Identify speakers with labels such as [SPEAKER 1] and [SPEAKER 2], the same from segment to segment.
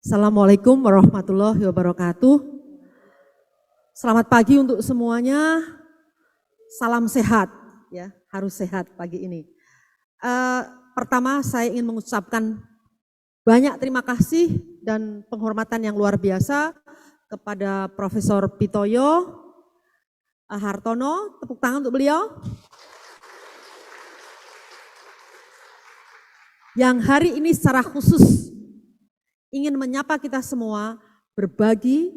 [SPEAKER 1] Assalamualaikum warahmatullahi wabarakatuh. Selamat pagi untuk semuanya. Salam sehat, ya, harus sehat pagi ini. Pertama saya ingin mengucapkan banyak terima kasih dan penghormatan yang luar biasa kepada Profesor Pitoyo Hartono. Tepuk tangan untuk beliau. Yang hari ini secara khusus ingin menyapa kita semua, berbagi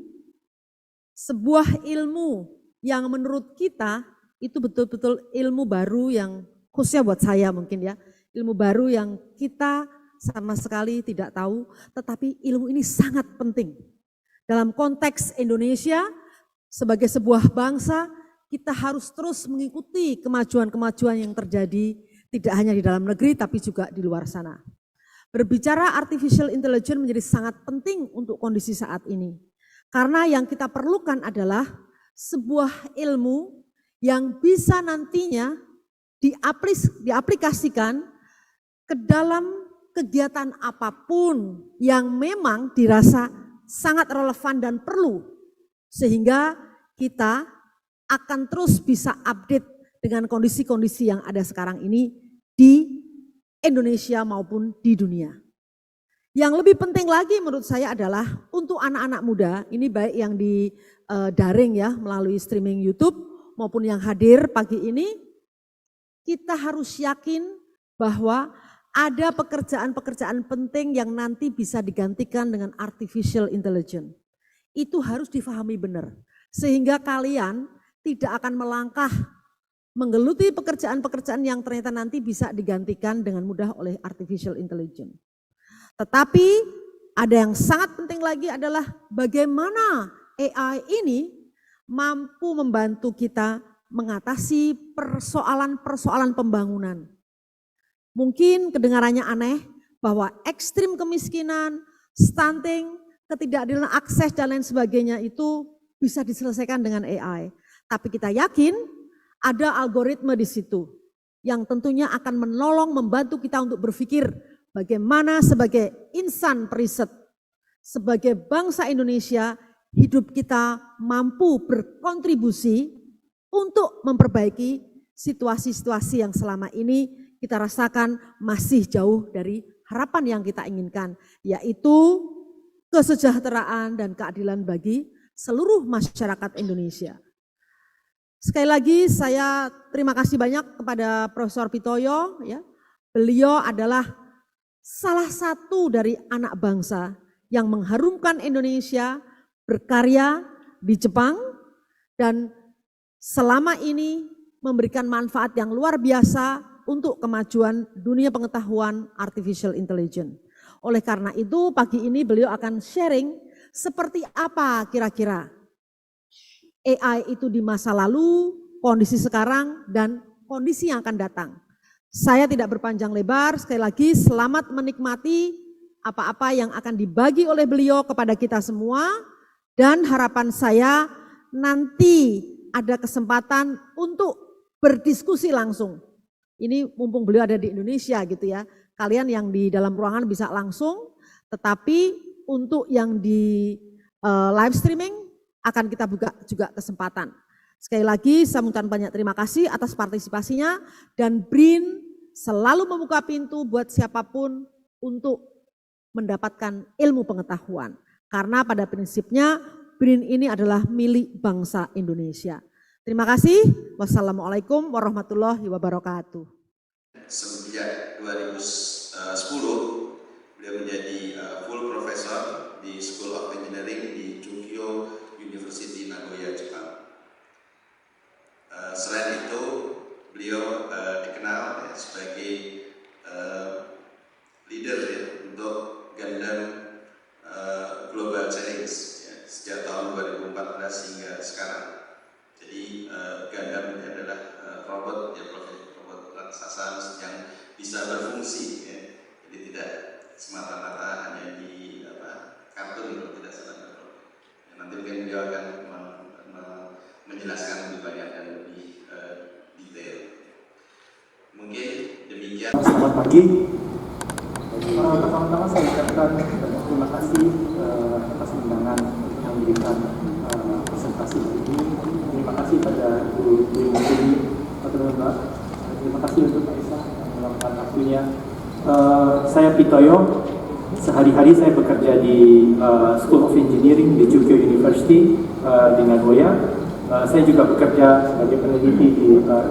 [SPEAKER 1] sebuah ilmu yang menurut kita itu betul-betul ilmu baru yang khususnya buat saya mungkin ya, ilmu baru yang kita sama sekali tidak tahu, tetapi ilmu ini sangat penting. Dalam konteks Indonesia sebagai sebuah bangsa, kita harus terus mengikuti kemajuan-kemajuan yang terjadi tidak hanya di dalam negeri tapi juga di luar sana. Berbicara artificial intelligence menjadi sangat penting untuk kondisi saat ini. Karena yang kita perlukan adalah sebuah ilmu yang bisa nantinya diaplikasikan ke dalam kegiatan apapun yang memang dirasa sangat relevan dan perlu. Sehingga kita akan terus bisa update dengan kondisi-kondisi yang ada sekarang ini di Indonesia maupun di dunia. Yang lebih penting lagi menurut saya adalah untuk anak-anak muda, ini baik yang di daring ya melalui streaming YouTube maupun yang hadir pagi ini, kita harus yakin bahwa ada pekerjaan-pekerjaan penting yang nanti bisa digantikan dengan artificial intelligence. Itu harus difahami benar, sehingga kalian tidak akan melangkah menggeluti pekerjaan-pekerjaan yang ternyata nanti bisa digantikan dengan mudah oleh artificial intelligence. Tetapi ada yang sangat penting lagi adalah bagaimana AI ini mampu membantu kita mengatasi persoalan-persoalan pembangunan. Mungkin kedengarannya aneh bahwa ekstrim kemiskinan, stunting, ketidakadilan akses dan lain sebagainya itu bisa diselesaikan dengan AI. Tapi kita yakin ada algoritma di situ yang tentunya akan menolong, membantu kita untuk berpikir bagaimana sebagai insan periset, sebagai bangsa Indonesia, hidup kita mampu berkontribusi untuk memperbaiki situasi-situasi yang selama ini kita rasakan masih jauh dari harapan yang kita inginkan, yaitu kesejahteraan dan keadilan bagi seluruh masyarakat Indonesia. Sekali lagi saya terima kasih banyak kepada Profesor Pitoyo, ya. Beliau adalah salah satu dari anak bangsa yang mengharumkan Indonesia, berkarya di Jepang dan selama ini memberikan manfaat yang luar biasa untuk kemajuan dunia pengetahuan artificial intelligence. Oleh karena itu pagi ini beliau akan sharing seperti apa kira-kira AI itu di masa lalu, kondisi sekarang, dan kondisi yang akan datang. Saya tidak berpanjang lebar, sekali lagi selamat menikmati apa-apa yang akan dibagi oleh beliau kepada kita semua, dan harapan saya nanti ada kesempatan untuk berdiskusi langsung. Ini mumpung beliau ada di Indonesia gitu ya, kalian yang di dalam ruangan bisa langsung, tetapi untuk yang di live streaming akan kita buka juga kesempatan. Sekali lagi saya mengucapkan banyak terima kasih atas partisipasinya dan BRIN selalu membuka pintu buat siapapun untuk mendapatkan ilmu pengetahuan. Karena pada prinsipnya BRIN ini adalah milik bangsa Indonesia. Terima kasih. Wassalamualaikum warahmatullahi wabarakatuh.
[SPEAKER 2] Sejak 2010 beliau menjadi full professor di School of Engineering di Chungkyo University Nagoya, Jepang. Selain itu, beliau dikenal ya, sebagai leader ya, untuk Gundam Global Challenge ya, sejak tahun 2014 hingga sekarang. Jadi Gundam ini adalah robot ya, robot raksasa yang bisa berfungsi ya. Jadi tidak semata-mata hanya di kartun kalau tidak salah. Nanti mungkin beliau akan menjelaskan lebih banyak dan lebih detail. Mungkin demikian.
[SPEAKER 3] Selamat pagi. Pertama-tama saya ucapkan banyak terima kasih memberikan presentasi ini. Terima kasih pada Ibu Menteri, Mbak. Terima kasih untuk Pak Isa yang meluangkan waktunya. Saya Pitoyo. Sehari-hari saya bekerja di School of Engineering di Tokyo University di Nagoya. Saya juga bekerja sebagai peneliti di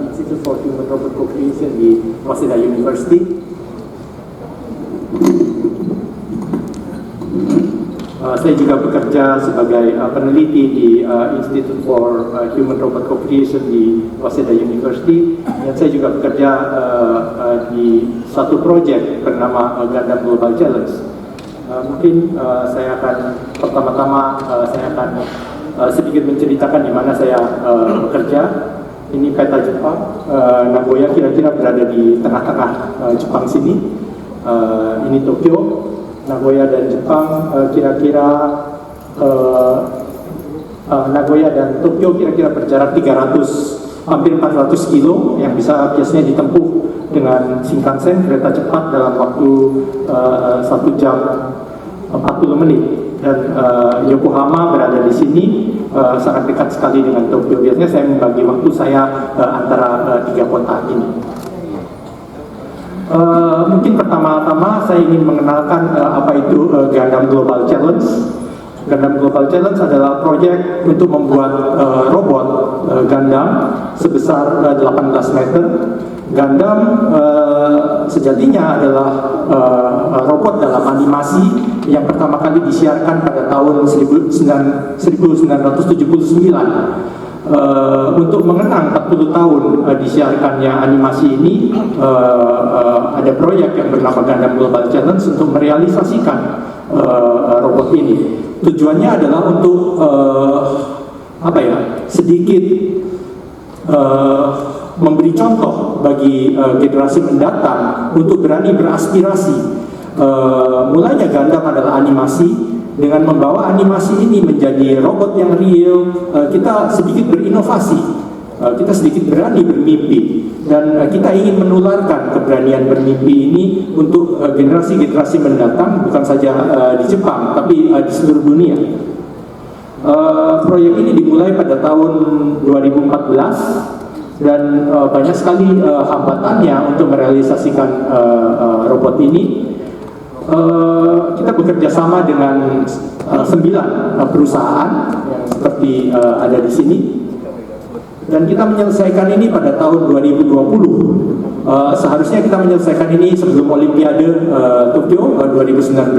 [SPEAKER 3] Institute for Human Robot Co-Creation di Waseda University. Saya juga bekerja sebagai peneliti di Institute for Human Robot Co-Creation di Waseda University, dan saya juga bekerja di satu proyek bernama Gundam Global Challenge. Mungkin saya akan pertama-tama sedikit menceritakan di mana saya bekerja. Ini peta Jepang. Nagoya kira-kira berada di tengah-tengah Jepang sini. Ini Tokyo. Nagoya dan Jepang Nagoya dan Tokyo kira-kira berjarak 300 hampir 400 kilo yang bisa biasanya ditempuh dengan Shinkansen, kereta cepat, dalam waktu 1 jam 40 menit. Dan Yokohama berada di sini, sangat dekat sekali dengan Tokyo. Biasanya saya membagi waktu saya antara 3 kota ini. Mungkin pertama-tama saya ingin mengenalkan apa itu Gundam Global Challenge. Gundam Global Challenge adalah proyek untuk membuat robot Gundam sebesar 18 meter. Gundam sejatinya adalah robot dalam animasi yang pertama kali disiarkan pada tahun 1979. Untuk mengenang 40 tahun disiarkannya animasi ini, ada proyek yang bernama Gundam Global Challenge untuk merealisasikan robot ini. Tujuannya adalah untuk sedikit memberi contoh bagi generasi mendatang untuk berani beraspirasi. Mulanya Gundam adalah animasi. Dengan membawa animasi ini menjadi robot yang real, kita sedikit berinovasi, kita sedikit berani bermimpi, dan kita ingin menularkan keberanian bermimpi ini untuk generasi-generasi mendatang, bukan saja di Jepang, tapi di seluruh dunia. Proyek ini dimulai pada tahun 2014, dan banyak sekali hambatannya untuk merealisasikan robot ini. Kita bekerja sama dengan 9 perusahaan yang seperti ada di sini, dan kita menyelesaikan ini pada tahun 2020. Seharusnya kita menyelesaikan ini sebelum Olimpiade Tokyo 2019,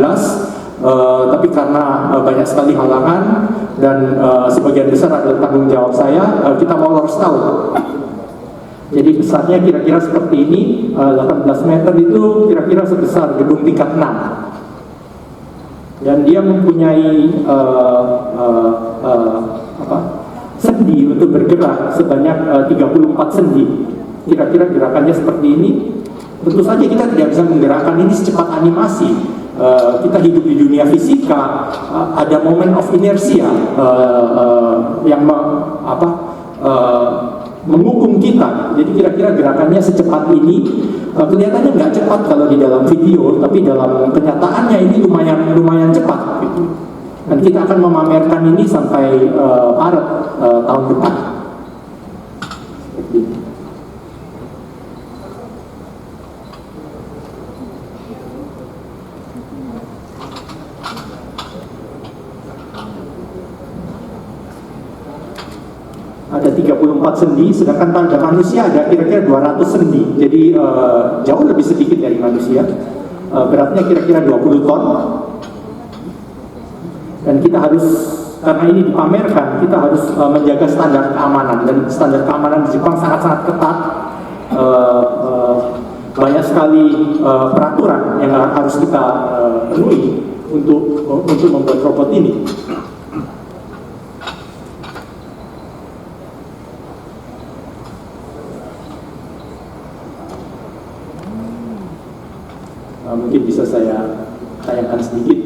[SPEAKER 3] tapi karena banyak sekali halangan dan sebagian besar adalah tanggung jawab saya, kita molor setahun. Jadi besarnya kira-kira seperti ini, 18 meter itu kira-kira sebesar gedung tingkat 6. Dan dia mempunyai sendi untuk bergerak sebanyak 34 sendi. Kira-kira gerakannya seperti ini. Tentu saja kita tidak bisa menggerakkan ini secepat animasi. Kita hidup di dunia fisika, ada moment of inersia yang menghukum kita. Jadi kira-kira gerakannya secepat ini. Kelihatannya nggak cepat kalau di dalam video, tapi dalam kenyataannya ini lumayan cepat gitu. Dan kita akan memamerkan ini sampai Maret tahun depan. Ada 34 sendi, sedangkan pada manusia ada kira-kira 200 sendi. Jadi jauh lebih sedikit dari manusia. Beratnya kira-kira 20 ton. Dan kita harus, karena ini dipamerkan, kita harus menjaga standar keamanan. Dan standar keamanan di Jepang sangat-sangat ketat. Banyak sekali peraturan yang harus kita penuhi untuk membuat robot ini. Mungkin bisa saya tayangkan sedikit.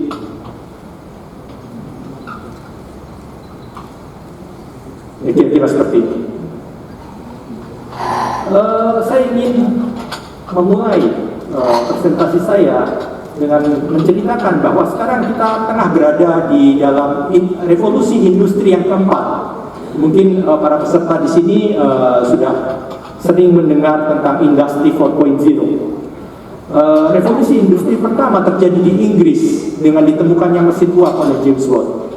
[SPEAKER 3] Ya, kira-kira seperti ini. Saya ingin memulai presentasi saya dengan menceritakan bahwa sekarang kita tengah berada di dalam revolusi industri yang keempat. Mungkin para peserta di sini sudah sering mendengar tentang industri 4.0. Revolusi industri pertama terjadi di Inggris dengan ditemukannya mesin uap oleh James Watt.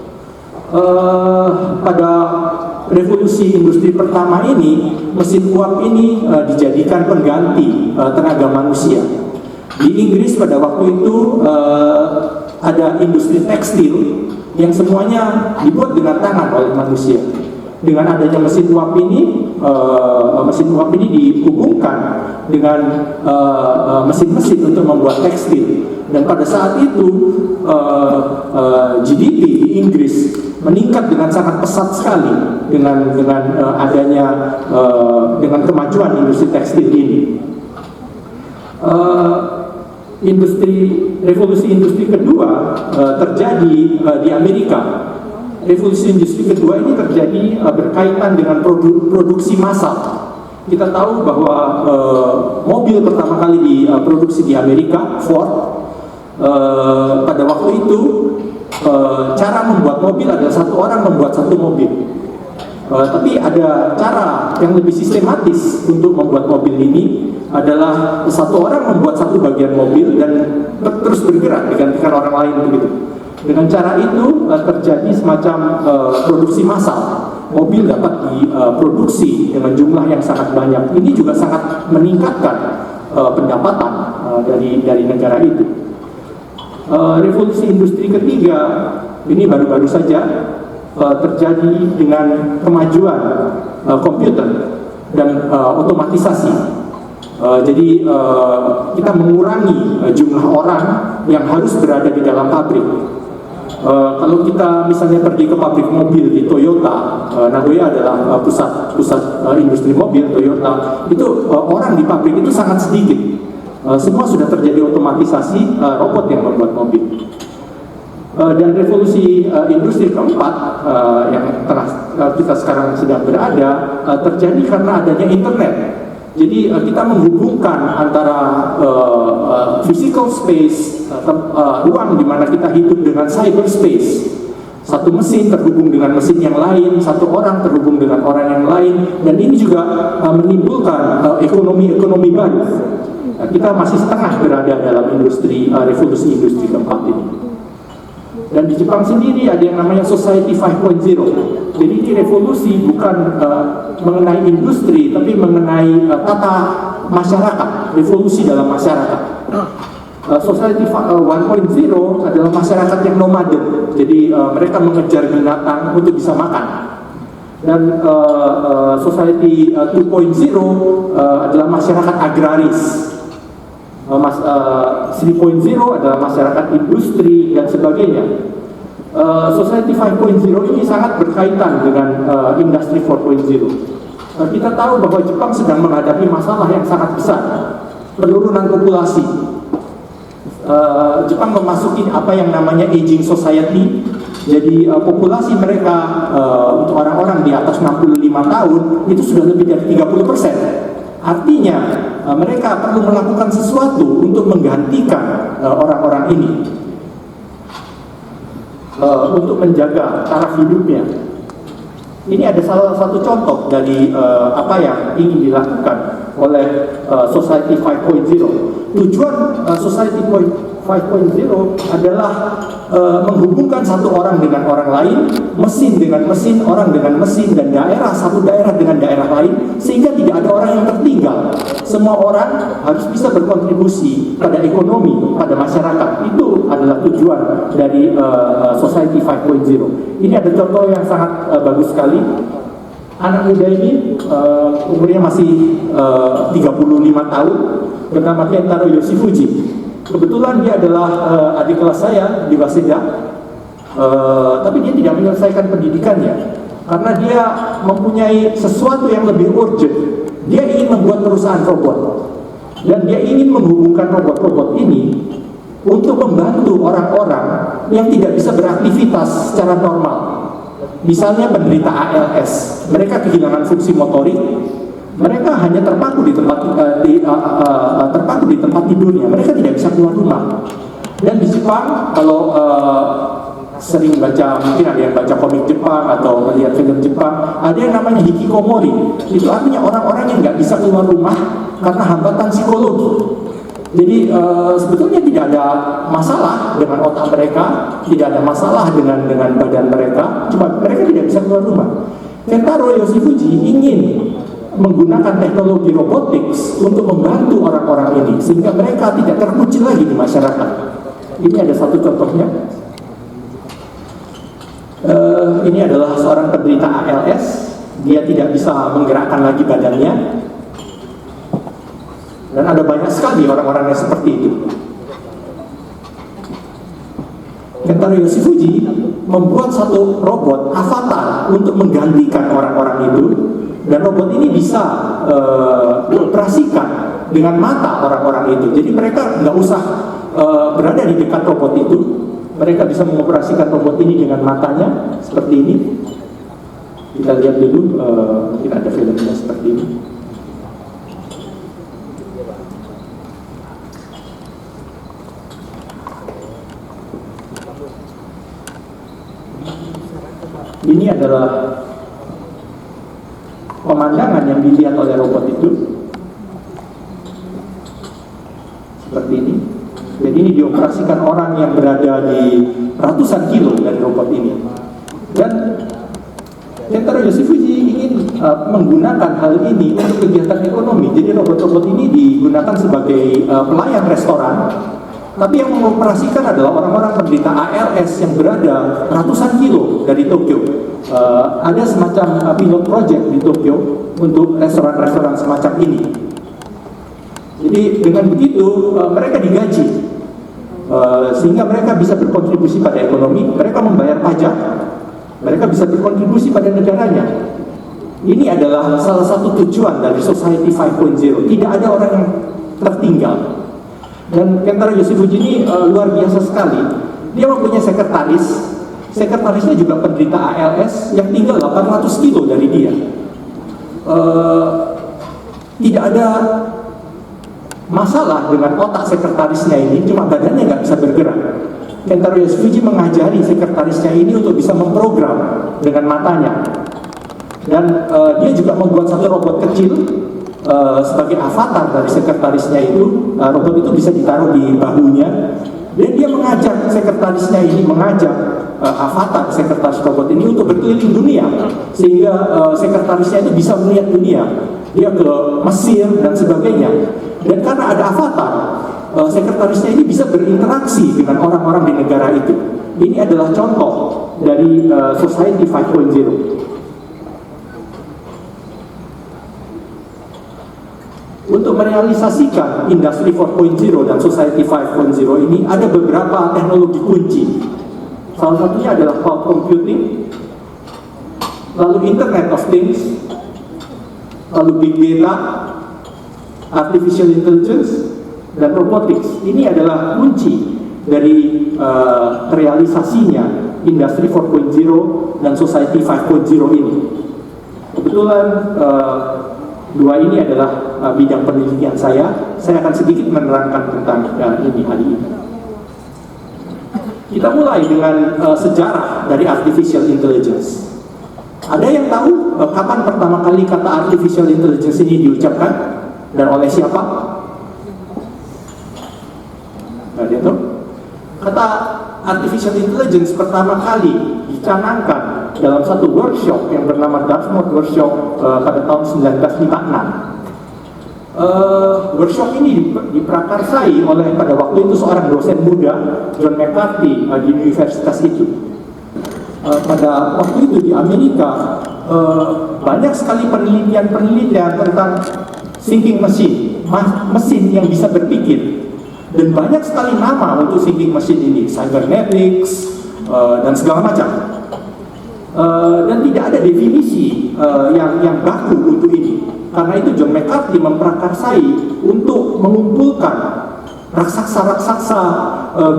[SPEAKER 3] Pada revolusi industri pertama ini, mesin uap ini dijadikan pengganti tenaga manusia. Di Inggris pada waktu itu ada industri tekstil yang semuanya dibuat dengan tangan oleh manusia. Dengan adanya mesin uap ini dihubungkan dengan mesin-mesin untuk membuat tekstil. Dan pada saat itu GDP di Inggris meningkat dengan sangat pesat sekali dengan kemajuan industri tekstil ini. Revolusi industri kedua terjadi di Amerika. Revolusi industri kedua ini terjadi berkaitan dengan produksi massal. Kita tahu bahwa mobil pertama kali diproduksi di Amerika, Ford. Pada waktu itu cara membuat mobil adalah satu orang membuat satu mobil. Tapi ada cara yang lebih sistematis untuk membuat mobil ini adalah satu orang membuat satu bagian mobil dan terus bergerak digantikan orang lain begitu. Dengan cara itu terjadi semacam produksi massal. Mobil dapat diproduksi dengan jumlah yang sangat banyak. Ini juga sangat meningkatkan pendapatan dari negara itu. Revolusi industri ketiga ini baru-baru saja terjadi dengan kemajuan komputer dan otomatisasi. Jadi kita mengurangi jumlah orang yang harus berada di dalam pabrik. Kalau kita misalnya pergi ke pabrik mobil di Toyota, Nagoya adalah pusat industri mobil Toyota, itu orang di pabrik itu sangat sedikit. Semua sudah terjadi otomatisasi, robot yang membuat mobil. Dan revolusi industri keempat yang kita sekarang sedang berada terjadi karena adanya internet. Jadi kita menghubungkan antara physical space, ruang di mana kita hidup dengan cyberspace. Satu mesin terhubung dengan mesin yang lain, satu orang terhubung dengan orang yang lain, dan ini juga menimbulkan ekonomi baru. Kita masih setengah berada dalam revolusi industri keempat ini. Dan di Jepang sendiri ada yang namanya Society 5.0. Jadi ini revolusi bukan mengenai industri, tapi mengenai tata masyarakat, revolusi dalam masyarakat. Society 1.0 adalah masyarakat yang nomaden. Jadi mereka mengejar binatang untuk bisa makan. Dan Society 2.0 adalah masyarakat agraris. 3.0 adalah masyarakat industri dan sebagainya. Society 5.0 ini sangat berkaitan dengan industri 4.0. Kita tahu bahwa Jepang sedang menghadapi masalah yang sangat besar, penurunan populasi. Jepang memasuki apa yang namanya aging society. Jadi populasi mereka untuk orang-orang di atas 65 tahun itu sudah lebih dari 30%. Artinya mereka perlu melakukan sesuatu untuk menggantikan orang-orang ini, untuk menjaga taraf hidupnya. Ini ada salah satu contoh dari apa yang ingin dilakukan oleh Society 5.0. Tujuan Society 5.0 adalah menghubungkan satu orang dengan orang lain, mesin dengan mesin, orang dengan mesin, dan satu daerah dengan daerah lain, sehingga tidak ada orang yang tertinggal. Semua orang harus bisa berkontribusi pada ekonomi, pada masyarakat. Itu adalah tujuan dari Society 5.0. Ini ada contoh yang sangat bagus sekali. Anak muda ini umurnya masih 35 tahun, bernama Kentaro Yoshifuji. Kebetulan dia adalah adik kelas saya di Waseda, tapi dia tidak menyelesaikan pendidikannya karena dia mempunyai sesuatu yang lebih urgent. Dia ingin membuat perusahaan robot dan dia ingin menghubungkan robot-robot ini untuk membantu orang-orang yang tidak bisa beraktivitas secara normal. Misalnya penderita ALS, mereka kehilangan fungsi motorik. Mereka hanya terpaku di tempat tidurnya. Mereka tidak bisa keluar rumah. Jepang, kalau sering baca, mungkin ada yang baca komik Jepang atau melihat film Jepang, ada yang namanya hikikomori. Itu artinya orang-orang yang nggak bisa keluar rumah karena hambatan psikologi. Jadi sebetulnya tidak ada masalah dengan otak mereka, tidak ada masalah dengan badan mereka, cuma mereka tidak bisa keluar rumah. Kentaro Yoshifuji ingin menggunakan teknologi robotics untuk membantu orang-orang ini sehingga mereka tidak terkucil lagi di masyarakat. Ini ada satu contohnya. Ini adalah seorang penderita ALS. Dia tidak bisa menggerakkan lagi badannya. Dan ada banyak sekali orang-orang yang seperti itu. Kentaro Yoshifuji membuat satu robot avatar untuk menggantikan orang-orang itu, dan robot ini bisa dioperasikan dengan mata orang-orang itu. Jadi mereka nggak usah berada di dekat robot itu, mereka bisa mengoperasikan robot ini dengan matanya seperti ini. Kita lihat dulu, mungkin ada filmnya seperti ini. Ini adalah pemandangan yang dilihat oleh robot itu seperti ini. Jadi ini dioperasikan orang yang berada di ratusan kilo dari robot ini. Dan Kentaro Yoshifuji ingin menggunakan hal ini untuk kegiatan ekonomi. Jadi robot-robot ini digunakan sebagai pelayan restoran. Tapi yang mengoperasikan adalah orang-orang penderita ALS yang berada ratusan kilo dari Tokyo. Ada semacam pilot project di Tokyo untuk restoran-restoran semacam ini. Jadi dengan begitu mereka digaji, sehingga mereka bisa berkontribusi pada ekonomi, mereka membayar pajak, mereka bisa berkontribusi pada negaranya. Ini adalah salah satu tujuan dari Society 5.0. Tidak ada orang yang tertinggal. Dan Kentaro Yoshifuji ini luar biasa sekali. Dia mempunyai sekretaris. Sekretarisnya juga penderita ALS yang tinggal 800 kilo dari dia. Tidak ada masalah dengan otak sekretarisnya ini, cuma badannya nggak bisa bergerak. Kentaro Yoshifuji mengajari sekretarisnya ini untuk bisa memprogram dengan matanya. Dan dia juga membuat satu robot kecil sebagai avatar dari sekretarisnya itu. Robot itu bisa ditaruh di bahunya, dan dia mengajak sekretarisnya ini, mengajak avatar sekretaris robot ini untuk berkeliling dunia, sehingga sekretarisnya itu bisa melihat dunia. Dia ke Mesir dan sebagainya. Dan karena ada avatar, sekretarisnya ini bisa berinteraksi dengan orang-orang di negara itu. Ini adalah contoh dari Society 5.0. Untuk merealisasikan Industri 4.0 dan Society 5.0 ini ada beberapa teknologi kunci. Salah satunya adalah cloud computing, lalu Internet of Things, lalu Big Data, Artificial Intelligence, dan Robotics. Ini adalah kunci dari realisasinya Industri 4.0 dan Society 5.0 ini. Kebetulan dua ini adalah bidang penelitian saya. Saya akan sedikit menerangkan tentang ini hari ini. Kita mulai dengan sejarah dari Artificial Intelligence. Ada yang tahu kapan pertama kali kata Artificial Intelligence ini diucapkan dan oleh siapa? Ada yang tahu? Kata Artificial Intelligence pertama kali dicanangkan dalam satu workshop yang bernama Dartmouth Workshop pada tahun 1956. Workshop ini diprakarsai oleh pada waktu itu seorang dosen muda, John McCarthy, di universitas itu. Pada waktu itu di Amerika banyak sekali penelitian tentang thinking machine, mesin yang bisa berpikir, dan banyak sekali nama untuk thinking machine ini, cybernetics dan segala macam. Dan tidak ada definisi yang baku untuk ini. Karena itu John McCarthy memprakarsai untuk mengumpulkan raksasa-raksasa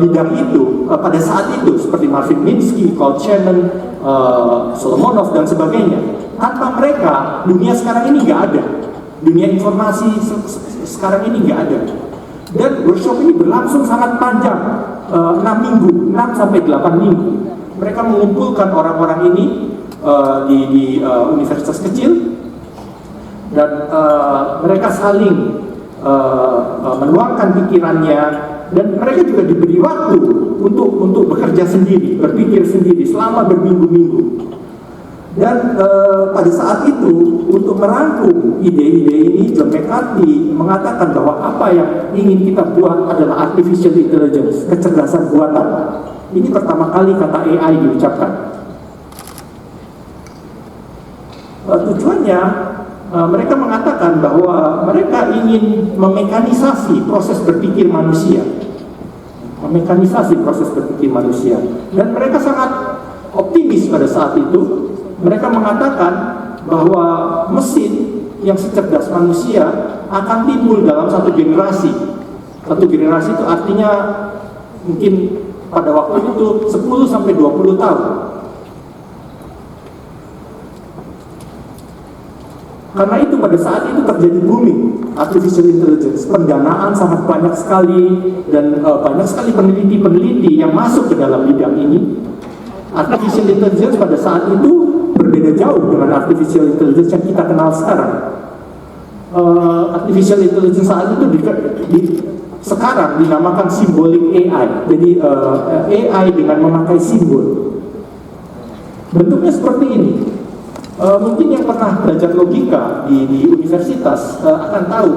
[SPEAKER 3] bidang itu pada saat itu, seperti Marvin Minsky, Claude Shannon, Solomonov dan sebagainya. Tanpa mereka, dunia sekarang ini nggak ada. Dunia informasi sekarang ini nggak ada. Dan workshop ini berlangsung sangat panjang, 6 minggu, 6 sampai 8 minggu. Mereka mengumpulkan orang-orang ini di universitas kecil, dan mereka saling meluangkan pikirannya, dan mereka juga diberi waktu untuk bekerja sendiri, berpikir sendiri selama berminggu-minggu. Dan pada saat itu, untuk merangkum ide-ide ini, John McCarthy mengatakan bahwa apa yang ingin kita buat adalah artificial intelligence, kecerdasan buatan. Ini pertama kali kata AI diucapkan. Tujuannya, mereka mengatakan bahwa mereka ingin memekanisasi proses berpikir manusia. Memekanisasi proses berpikir manusia. Dan mereka sangat optimis pada saat itu. Mereka mengatakan bahwa mesin yang secerdas manusia akan timbul dalam satu generasi. Satu generasi itu artinya mungkin pada waktu itu 10 sampai 20 tahun. Karena itu pada saat itu terjadi booming artificial intelligence. Pendanaan sangat banyak sekali, dan banyak sekali peneliti-peneliti yang masuk ke dalam bidang ini. Artificial intelligence pada saat itu berbeda jauh dengan artificial intelligence yang kita kenal sekarang. Artificial intelligence saat itu sekarang dinamakan symbolic AI. Jadi AI dengan memakai simbol. Bentuknya seperti ini. Mungkin yang pernah belajar logika di universitas akan tahu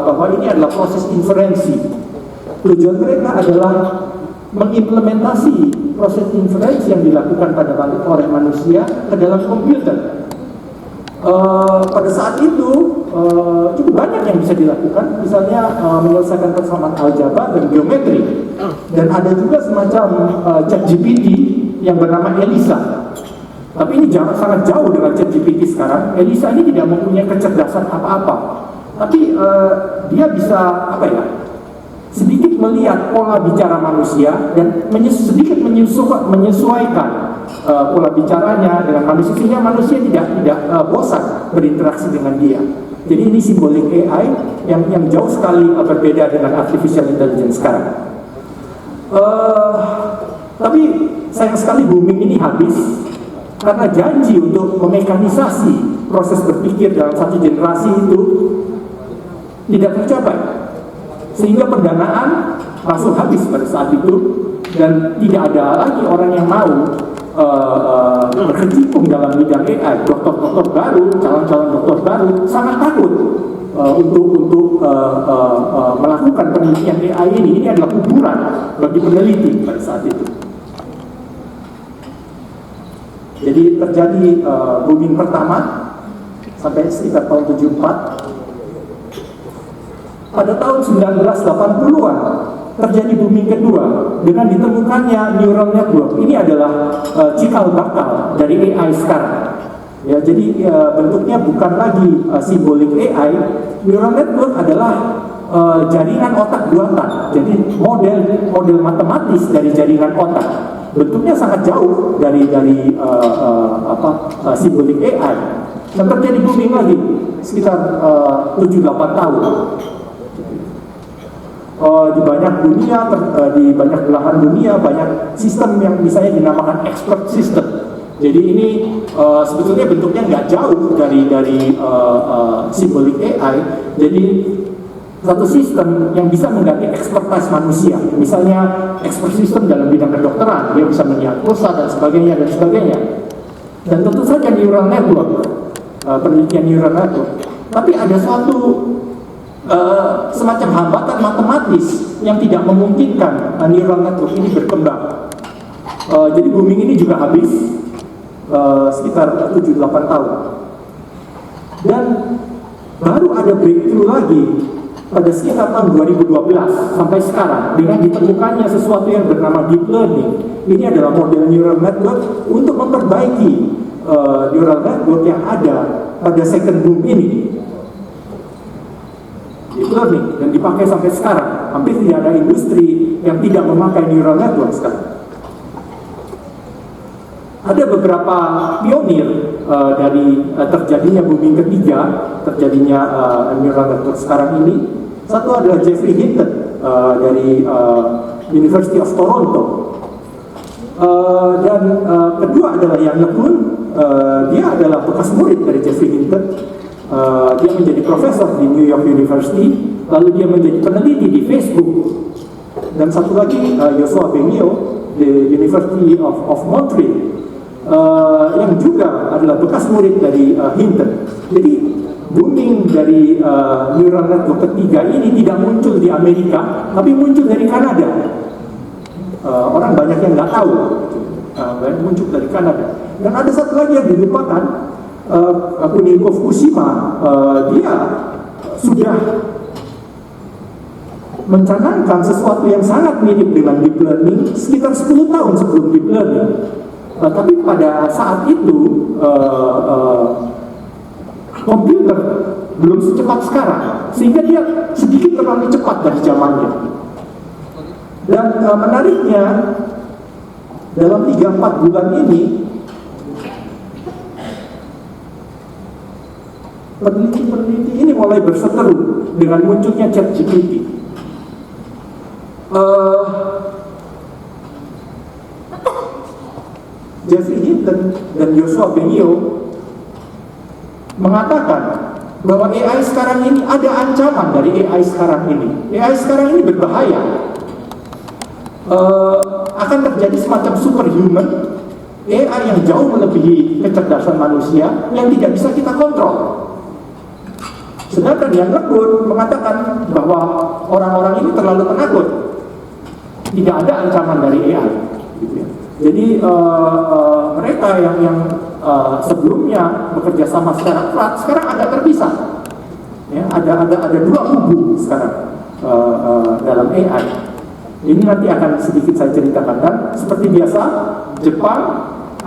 [SPEAKER 3] bahwa ini adalah proses inferensi. Tujuan mereka adalah mengimplementasi proses inferensi yang dilakukan oleh manusia ke dalam komputer. Pada saat itu cukup banyak yang bisa dilakukan, misalnya menyelesaikan persamaan aljabar dan geometri. Dan ada juga semacam ChatGPT yang bernama Elisa. Tapi ini sangat jauh dengan ChatGPT sekarang. Elisa ini tidak mempunyai kecerdasan apa-apa, tapi dia bisa sedikit melihat pola bicara manusia dan sedikit menyesuaikan pola bicaranya dengan manusia, sehingga manusia tidak bosan berinteraksi dengan dia. Jadi ini symbolic AI yang jauh sekali berbeda dengan artificial intelligence sekarang. Tapi sayang sekali booming ini habis karena janji untuk memekanisasi proses berpikir dalam satu generasi itu tidak tercapai. Sehingga pendanaan langsung habis pada saat itu, dan tidak ada lagi orang yang mau berkecimpung dalam bidang AI. Dokter-dokter baru, calon-calon dokter baru sangat takut untuk melakukan penelitian AI ini. Ini adalah kuburan bagi peneliti pada saat itu. Jadi terjadi booming pertama sampai sekitar tahun 74. Pada tahun 1980-an terjadi booming kedua dengan ditemukannya neural network. Ini adalah cikal bakal dari AI sekarang. Ya, jadi bentuknya bukan lagi symbolic AI. Neural network adalah jaringan otak buatan. Jadi model matematis dari jaringan otak. Bentuknya sangat jauh dari symbolic AI. Dan terjadi booming lagi sekitar 7-8 tahun. Di banyak dunia, di banyak belahan dunia, banyak sistem yang misalnya dinamakan expert system. Jadi ini sebetulnya bentuknya nggak jauh dari symbolic AI. Jadi satu sistem yang bisa mengganti expertise manusia. Misalnya expert system dalam bidang kedokteran, dia bisa melihat pulsa dan sebagainya dan sebagainya. Dan tentu saja neural network, penelitian neural network. Tapi ada suatu semacam hambatan matematis yang tidak memungkinkan neural network ini berkembang. Jadi booming ini juga habis sekitar 7-8 tahun. Dan baru ada breakthrough lagi pada sekitar tahun 2012 sampai sekarang dengan ditemukannya sesuatu yang bernama deep learning. Ini adalah model neural network untuk memperbaiki neural network yang ada pada second boom ini. Deep learning, dan dipakai sampai sekarang. Hampir tidak ada industri yang tidak memakai neural network sekarang. Ada beberapa pionir dari terjadinya booming ketiga, terjadinya neural network sekarang ini. Satu adalah Geoffrey Hinton dari University of Toronto. Dan kedua adalah Yang LeCun, dia adalah bekas murid dari Geoffrey Hinton. Dia menjadi profesor di New York University, lalu dia menjadi peneliti di Facebook. Dan satu lagi Yoshua Bengio di University of Montreal, yang juga adalah bekas murid dari Hinton. Jadi booming dari neural network ketiga ini tidak muncul di Amerika, tapi muncul dari Kanada. Orang banyak yang nggak tahu, muncul dari Kanada. Dan ada satu lagi yang dilupakan, Kunihiko Fukushima, dia sudah mencanangkan sesuatu yang sangat mirip dengan deep learning sekitar 10 tahun sebelum deep learning. Tapi pada saat itu komputer belum secepat sekarang, sehingga dia sedikit terlalu cepat dari zamannya. Dan menariknya, dalam 3-4 bulan ini peneliti-peneliti ini mulai berseteru dengan munculnya ChatGPT. Geoffrey Hinton dan Yoshua Bengio mengatakan bahwa AI sekarang ini ada ancaman dari AI sekarang ini. AI sekarang ini berbahaya. Akan terjadi semacam superhuman, AI yang jauh melebihi kecerdasan manusia yang tidak bisa kita kontrol. Sedangkan Yang LeCun mengatakan bahwa orang-orang ini terlalu penakut, tidak ada ancaman dari AI. Gitu ya. Jadi mereka yang sebelumnya bekerja sama secara erat sekarang agak terpisah. Ya, ada dua kubu sekarang dalam AI. Ini nanti akan sedikit saya ceritakan. Dan seperti biasa, Jepang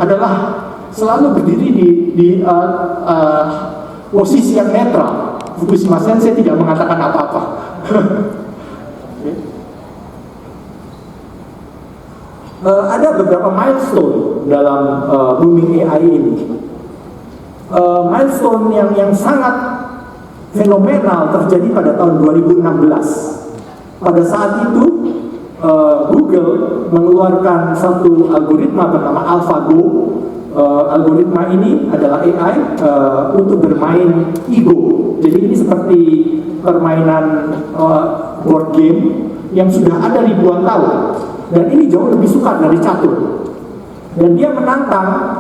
[SPEAKER 3] adalah selalu berdiri di posisi yang netral. Fukushima Sensei tidak mengatakan apa-apa. Ada beberapa milestone dalam booming AI ini. Milestone yang sangat fenomenal terjadi pada tahun 2016. Pada saat itu Google mengeluarkan satu algoritma bernama AlphaGo. Algoritma ini adalah AI untuk bermain Ego. Jadi ini seperti permainan board game yang sudah ada ribuan tahun. Dan ini jauh lebih sukar dari catur. Dan dia menantang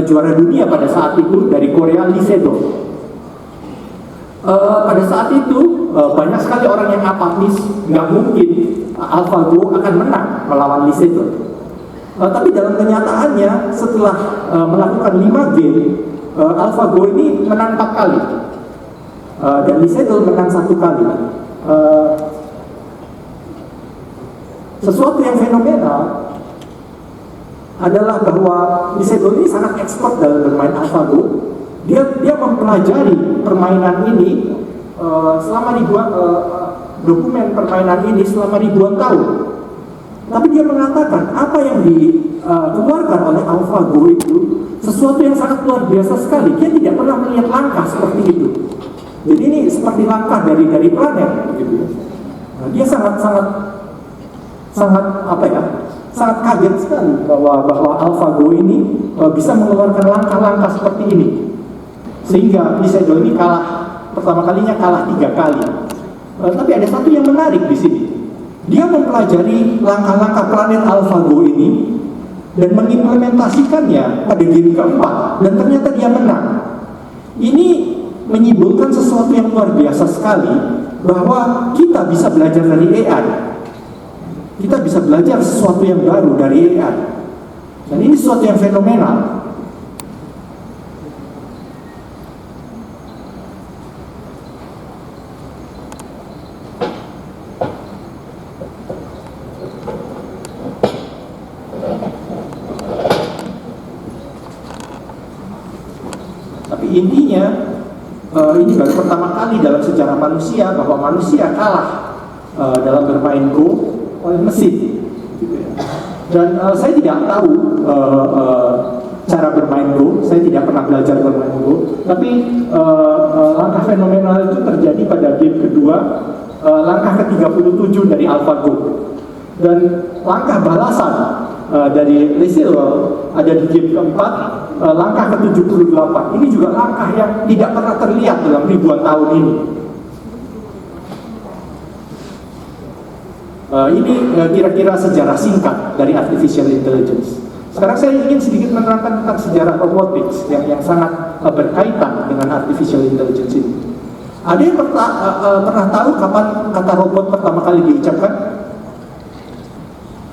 [SPEAKER 3] juara dunia pada saat itu dari Korea, Lee Sedol. Pada saat itu banyak sekali orang yang apatis, nggak mungkin AlphaGo akan menang melawan Lee Sedol. Tapi dalam kenyataannya setelah melakukan 5 game, AlphaGo ini menang 4 kali dan Lee Sedol menang 1 kali. Sesuatu yang fenomenal adalah bahwa Lee Sedol ini sangat expert dalam bermain AlphaGo. Dia mempelajari permainan ini selama dokumen permainan ini selama ribuan tahun. Tapi dia mengatakan apa yang dikeluarkan oleh AlphaGo itu sesuatu yang sangat luar biasa sekali. Dia tidak pernah melihat langkah seperti itu. Jadi ini seperti langkah dari planet, gitu. Nah, dia sangat kaget sekali bahwa AlphaGo ini bisa mengeluarkan langkah-langkah seperti ini. Sehingga Lee Sedol ini pertama kalinya kalah 3 kali. Tapi ada satu yang menarik di sini. Dia mempelajari langkah-langkah planet AlphaGo ini dan mengimplementasikannya pada game keempat, dan ternyata dia menang. Ini menyimpulkan sesuatu yang luar biasa sekali, bahwa kita bisa belajar dari AI. Kita bisa belajar sesuatu yang baru dari AI. Dan ini sesuatu yang fenomenal. Intinya ini baru pertama kali dalam sejarah manusia bahwa manusia kalah dalam bermain Go oleh mesin, gitu ya. Dan saya tidak tahu cara bermain Go, saya tidak pernah belajar bermain Go, tapi langkah fenomenal itu terjadi pada game kedua, langkah ke-37 dari AlphaGo. Dan langkah balasan dari Laissez-Faire ada di game keempat, langkah ke-78. Ini juga langkah yang tidak pernah terlihat dalam ribuan tahun ini. Ini kira-kira sejarah singkat dari artificial intelligence. Sekarang saya ingin sedikit menerangkan tentang sejarah robotics yang sangat berkaitan dengan artificial intelligence ini. Ada yang pernah tahu kapan kata robot pertama kali diucapkan?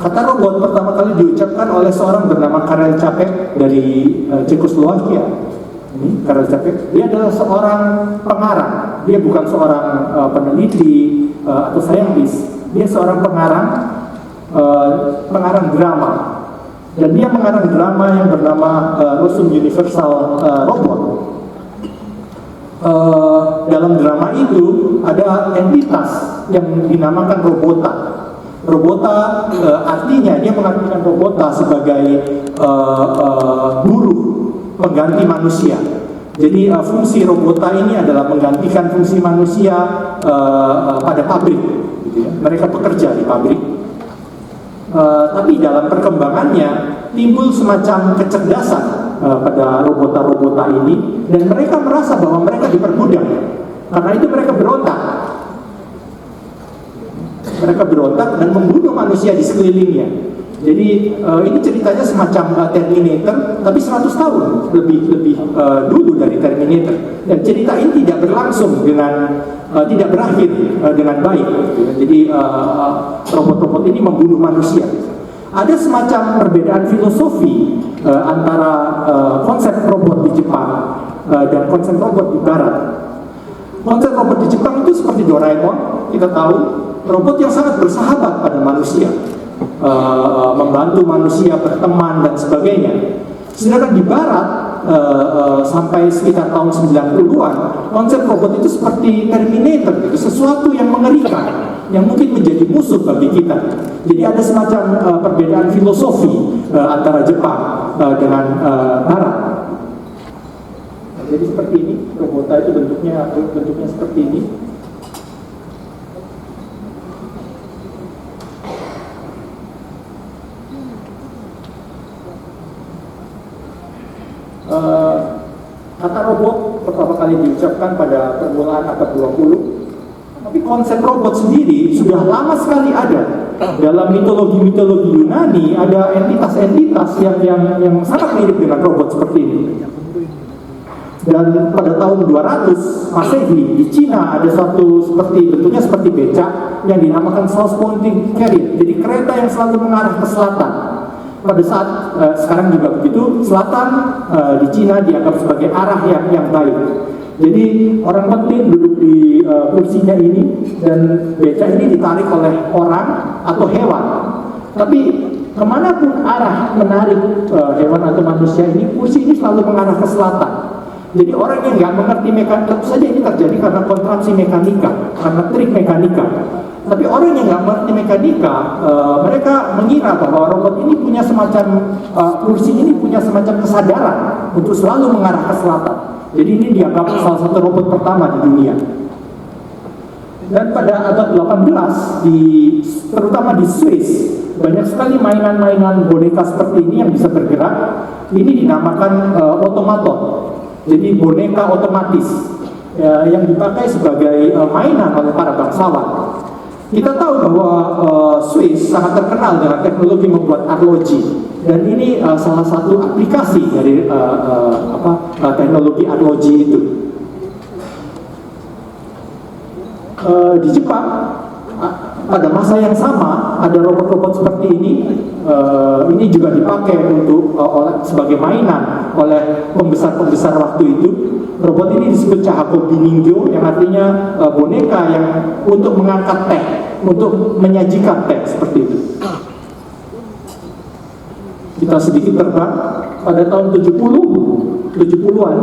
[SPEAKER 3] Kata robot pertama kali diucapkan oleh seorang bernama Karel Čapek dari Cekoslovakia. Ini Karel Čapek. Dia adalah seorang pengarang. Dia bukan seorang peneliti atau saintis. Dia seorang pengarang drama. Dan dia mengarang drama yang bernama Rossum Universal Robot. Dalam drama itu ada entitas yang dinamakan Robota. Robota artinya dia mengartikan Robota sebagai buruh pengganti manusia. Jadi fungsi Robota ini adalah menggantikan fungsi manusia pada pabrik. Gitu ya. Mereka bekerja di pabrik. Tapi dalam perkembangannya timbul semacam kecerdasan pada robota-robota ini, dan mereka merasa bahwa mereka diperbudak. Karena itu mereka berontak. Mereka berontak dan membunuh manusia di sekelilingnya. Jadi ini ceritanya semacam Terminator, tapi 100 tahun lebih dulu dari Terminator. Dan cerita ini tidak berlangsung tidak berakhir dengan baik. Jadi robot-robot ini membunuh manusia. Ada semacam perbedaan filosofi antara konsep robot di Jepang dan konsep robot di Barat. Konsep robot di Jepang itu seperti Doraemon, kita tahu, robot yang sangat bersahabat pada manusia. Membantu manusia berteman dan sebagainya. Sedangkan di Barat sampai sekitar tahun 90-an, konsep robot itu seperti Terminator, gitu, sesuatu yang mengerikan, yang mungkin menjadi musuh bagi kita. Jadi ada semacam perbedaan filosofi antara Jepang dengan Barat. Jadi seperti ini, robota itu bentuknya seperti ini. Kata robot pertama kali diucapkan pada permulaan abad 20, tapi konsep robot sendiri sudah lama sekali ada. Dalam mitologi Yunani ada entitas-entitas yang sangat mirip dengan robot seperti ini. Dan pada tahun 200 Masehi di Cina ada satu bentuknya seperti becak yang dinamakan south pointing chariot. Jadi kereta yang selalu mengarah ke selatan. Pada saat sekarang juga begitu, selatan di Cina dianggap sebagai arah yang baik. Jadi orang penting duduk di kursinya ini, dan becak ini ditarik oleh orang atau hewan. Tapi kemanapun arah menarik hewan atau manusia ini, kursi ini selalu mengarah ke selatan. Jadi orang yang nggak mengerti mekanika, tentu saja ini terjadi karena kontraksi mekanika, karena trik mekanika. Tapi orang yang nggak mengerti mekanika, mereka mengira bahwa robot ini punya semacam kursi ini punya semacam kesadaran untuk selalu mengarah ke selatan. Jadi ini dianggap salah satu robot pertama di dunia. Dan pada abad 18, terutama di Swiss, banyak sekali mainan-mainan boneka seperti ini yang bisa bergerak. Ini dinamakan otomaton. Jadi boneka otomatis yang dipakai sebagai mainan oleh para bangsawan. Kita tahu bahwa Swiss sangat terkenal dengan teknologi membuat arloji, dan ini salah satu aplikasi dari teknologi arloji itu. Di Jepang pada masa yang sama ada robot-robot seperti ini. Ini juga dipakai untuk sebagai mainan oleh pembesar-pembesar waktu itu. Robot ini disebut Chahakobi Ningyo, yang artinya boneka yang untuk mengangkat teh, untuk menyajikan teh, seperti itu. Kita sedikit terbang pada tahun 70-an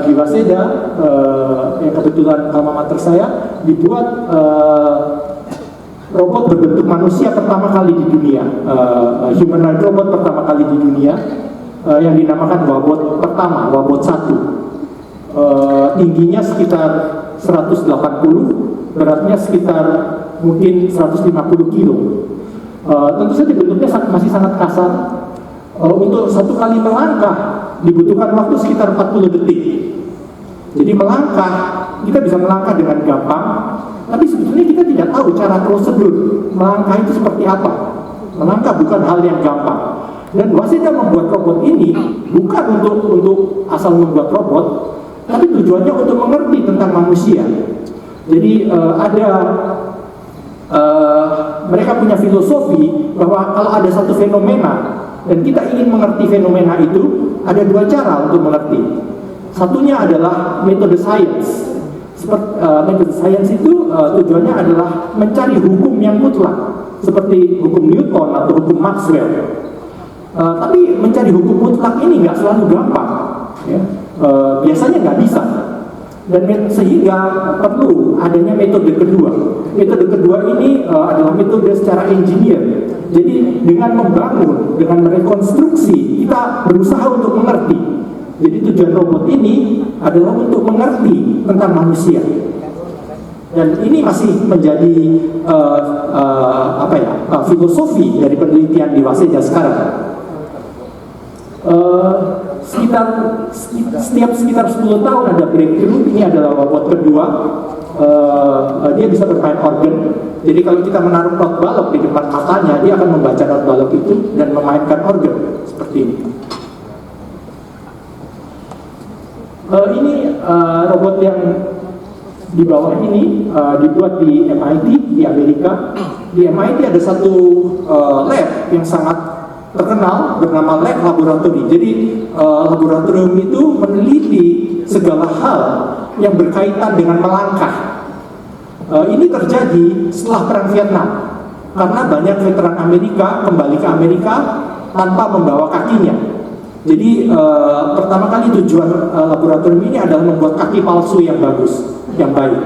[SPEAKER 3] di Waseda, yang kebetulan alma mater saya, dibuat robot berbentuk manusia pertama kali di dunia, humanoid robot pertama kali di dunia, yang dinamakan Wabot pertama, Wabot 1. Tingginya sekitar 180, beratnya sekitar mungkin 150 kilo. Tentu saja bentuknya masih sangat kasar. Untuk satu kali melangkah dibutuhkan waktu sekitar 40 detik. Jadi melangkah, kita bisa melangkah dengan gampang, tapi sebetulnya kita tidak tahu cara prosedur melangkah itu seperti apa. Melangkah bukan hal yang gampang. Dan Waseda membuat robot ini bukan untuk asal membuat robot, tapi tujuannya untuk mengerti tentang manusia. Jadi mereka punya filosofi bahwa kalau ada satu fenomena dan kita ingin mengerti fenomena itu, ada dua cara untuk mengerti. Satunya adalah metode sains. Metode sains itu tujuannya adalah mencari hukum yang mutlak, seperti hukum Newton atau hukum Maxwell. Tapi mencari hukum mutlak ini nggak selalu gampang, ya. Biasanya nggak bisa. Dan sehingga perlu adanya metode kedua. Metode kedua ini adalah metode secara engineer. Jadi dengan membangun, dengan merekonstruksi, kita berusaha untuk mengerti. Jadi tujuan robot ini adalah untuk mengerti tentang manusia. Dan ini masih menjadi filosofi dari penelitian di Waseda sekarang. Setiap sekitar 10 tahun ada breakthrough. Ini adalah robot kedua. Dia bisa bermain organ. Jadi kalau kita menaruh not balok di depan matanya, dia akan membaca not balok itu dan memainkan organ seperti ini. Ini robot yang di bawah ini dibuat di MIT di Amerika. Di MIT ada satu lab yang sangat terkenal bernama lab laboratory. Jadi laboratorium itu meneliti segala hal yang berkaitan dengan melangkah. Ini terjadi setelah Perang Vietnam karena banyak veteran Amerika kembali ke Amerika tanpa membawa kakinya. Jadi pertama kali tujuan laboratorium ini adalah membuat kaki palsu yang bagus, yang baik.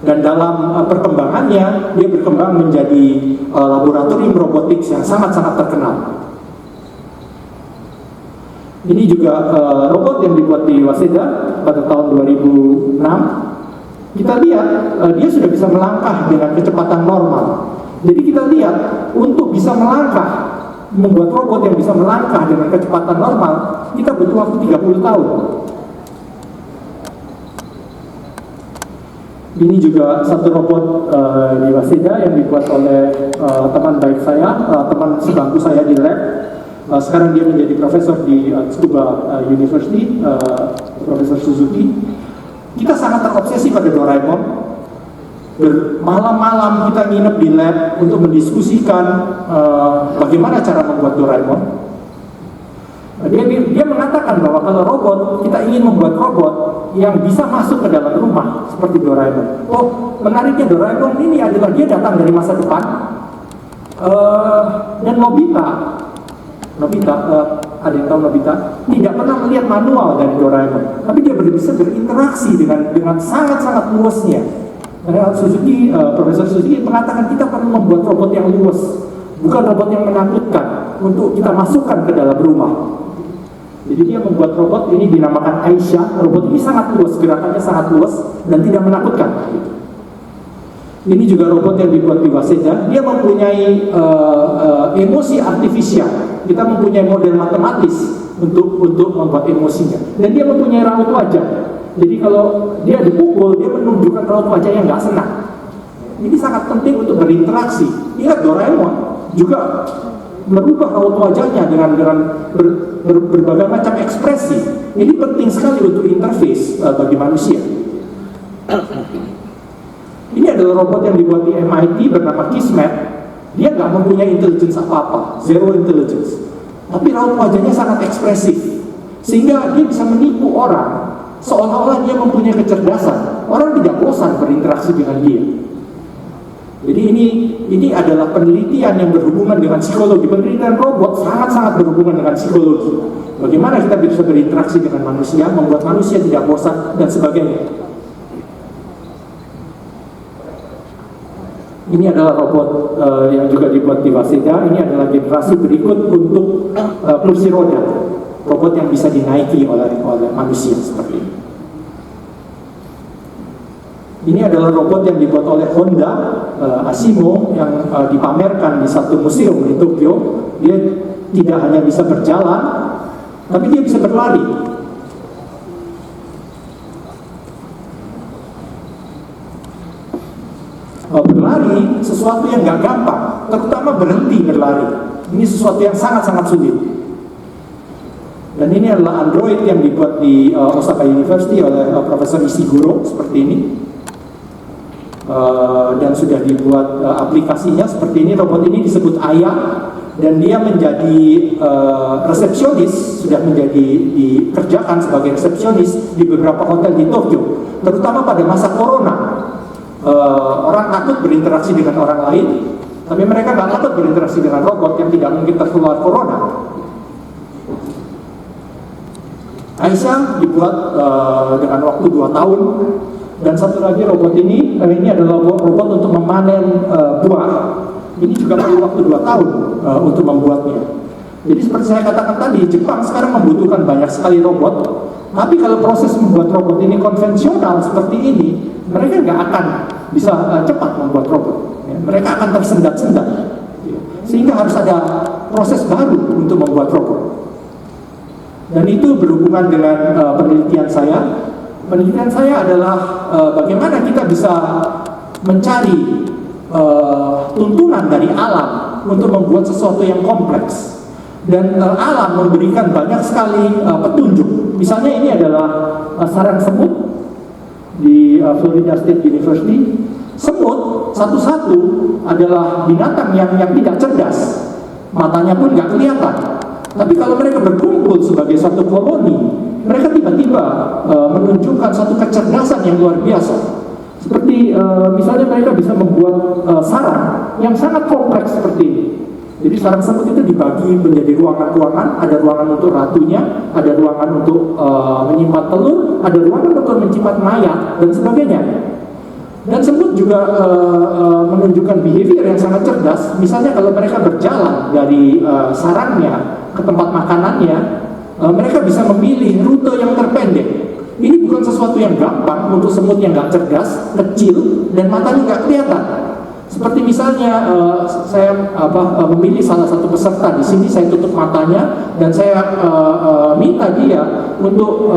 [SPEAKER 3] Dan dalam perkembangannya dia berkembang menjadi laboratorium robotics yang sangat-sangat terkenal. Ini juga robot yang dibuat di Waseda pada tahun 2006. Kita lihat dia sudah bisa melangkah dengan kecepatan normal. Jadi kita lihat untuk bisa melangkah, membuat robot yang bisa melangkah dengan kecepatan normal, kita butuh waktu 30 tahun. Ini juga satu robot di Waseda yang dibuat oleh teman baik saya, teman sebangku saya di lab. Sekarang dia menjadi profesor di Tsukuba University, Profesor Suzuki. Kita sangat terobsesi pada Doraemon. Bermalam-malam kita nginep di lab untuk mendiskusikan bagaimana cara membuat Doraemon. Dia mengatakan bahwa kalau robot, kita ingin membuat robot yang bisa masuk ke dalam rumah seperti Doraemon. Oh, menariknya Doraemon ini adalah dia datang dari masa depan. Dan Nobita, ada yang tahu Nobita? Tidak pernah melihat manual dari Doraemon, tapi dia bisa berinteraksi dengan sangat-sangat luasnya. Profesor Suzuki mengatakan kita perlu membuat robot yang luas, bukan robot yang menakutkan untuk kita masukkan ke dalam rumah. Jadi dia membuat robot ini dinamakan Aisyah. Robot ini sangat luas, gerakannya sangat luas dan tidak menakutkan. Ini juga robot yang dibuat di Waseda. Dia mempunyai emosi artifisial. Kita mempunyai model matematis untuk membuat emosinya. Dan dia mempunyai raut wajah. Jadi kalau dia dipukul, dia menunjukkan raut wajah yang nggak senang. Ini sangat penting untuk berinteraksi. Ingat Doraemon juga merubah raut wajahnya dengan berbagai macam ekspresi. Ini penting sekali untuk interface bagi manusia. Ini adalah robot yang dibuat di MIT bernama Kismet. Dia nggak mempunyai intelligence apa-apa, zero intelligence. Tapi raut wajahnya sangat ekspresif, sehingga dia bisa menipu orang seolah-olah dia mempunyai kecerdasan. Orang tidak bosan berinteraksi dengan dia. Jadi ini adalah penelitian yang berhubungan dengan psikologi. Penelitian robot sangat-sangat berhubungan dengan psikologi. Bagaimana kita bisa berinteraksi dengan manusia, membuat manusia tidak bosan dan sebagainya. Ini adalah robot yang juga dibuat di Waseda. Ini adalah generasi berikut untuk kursi roda. Robot yang bisa dinaiki oleh manusia seperti ini. Ini adalah robot yang dibuat oleh Honda, Asimo, yang dipamerkan di satu museum di Tokyo. Dia tidak hanya bisa berjalan, tapi dia bisa berlari. Berlari sesuatu yang gak gampang, terutama berhenti berlari. Ini sesuatu yang sangat-sangat sulit. Dan ini adalah Android yang dibuat di Osaka University oleh Profesor Ishiguro, seperti ini. Dan sudah dibuat aplikasinya seperti ini. Robot ini disebut Aya, dan dia menjadi resepsionis, sudah dikerjakan sebagai resepsionis di beberapa hotel di Tokyo, terutama pada masa corona. Orang takut berinteraksi dengan orang lain, tapi mereka nggak takut berinteraksi dengan robot yang tidak mungkin tertular corona. Aisyah dibuat dengan waktu 2 tahun. Dan satu lagi robot ini adalah robot untuk memanen buah. Ini juga perlu waktu 2 tahun untuk membuatnya. Jadi seperti saya katakan tadi, Jepang sekarang membutuhkan banyak sekali robot. Tapi kalau proses membuat robot ini konvensional seperti ini, mereka nggak akan bisa cepat membuat robot. Mereka akan tersendat-sendat. Sehingga harus ada proses baru untuk membuat robot. Dan itu berhubungan dengan penelitian saya. Penelitian saya adalah bagaimana kita bisa mencari tuntunan dari alam untuk membuat sesuatu yang kompleks. Dan alam memberikan banyak sekali petunjuk. Misalnya ini adalah sarang semut di Florida State University. Semut satu-satu adalah binatang yang tidak cerdas. Matanya pun nggak kelihatan. Tapi kalau mereka berkumpul sebagai satu koloni, mereka tiba-tiba menunjukkan satu kecerdasan yang luar biasa. Seperti misalnya mereka bisa membuat sarang yang sangat kompleks seperti ini. Jadi sarang semut itu dibagi menjadi ruangan-ruangan. Ada ruangan untuk ratunya, ada ruangan untuk menyimpan telur, ada ruangan untuk menyimpan mayat, dan sebagainya. Dan semut juga menunjukkan behavior yang sangat cerdas. Misalnya kalau mereka berjalan dari sarangnya ke tempat makanannya, mereka bisa memilih rute yang terpendek. Ini bukan sesuatu yang gampang untuk semut yang nggak cerdas, kecil, dan matanya nggak kelihatan. Seperti misalnya saya memilih salah satu peserta di sini, saya tutup matanya dan saya minta dia untuk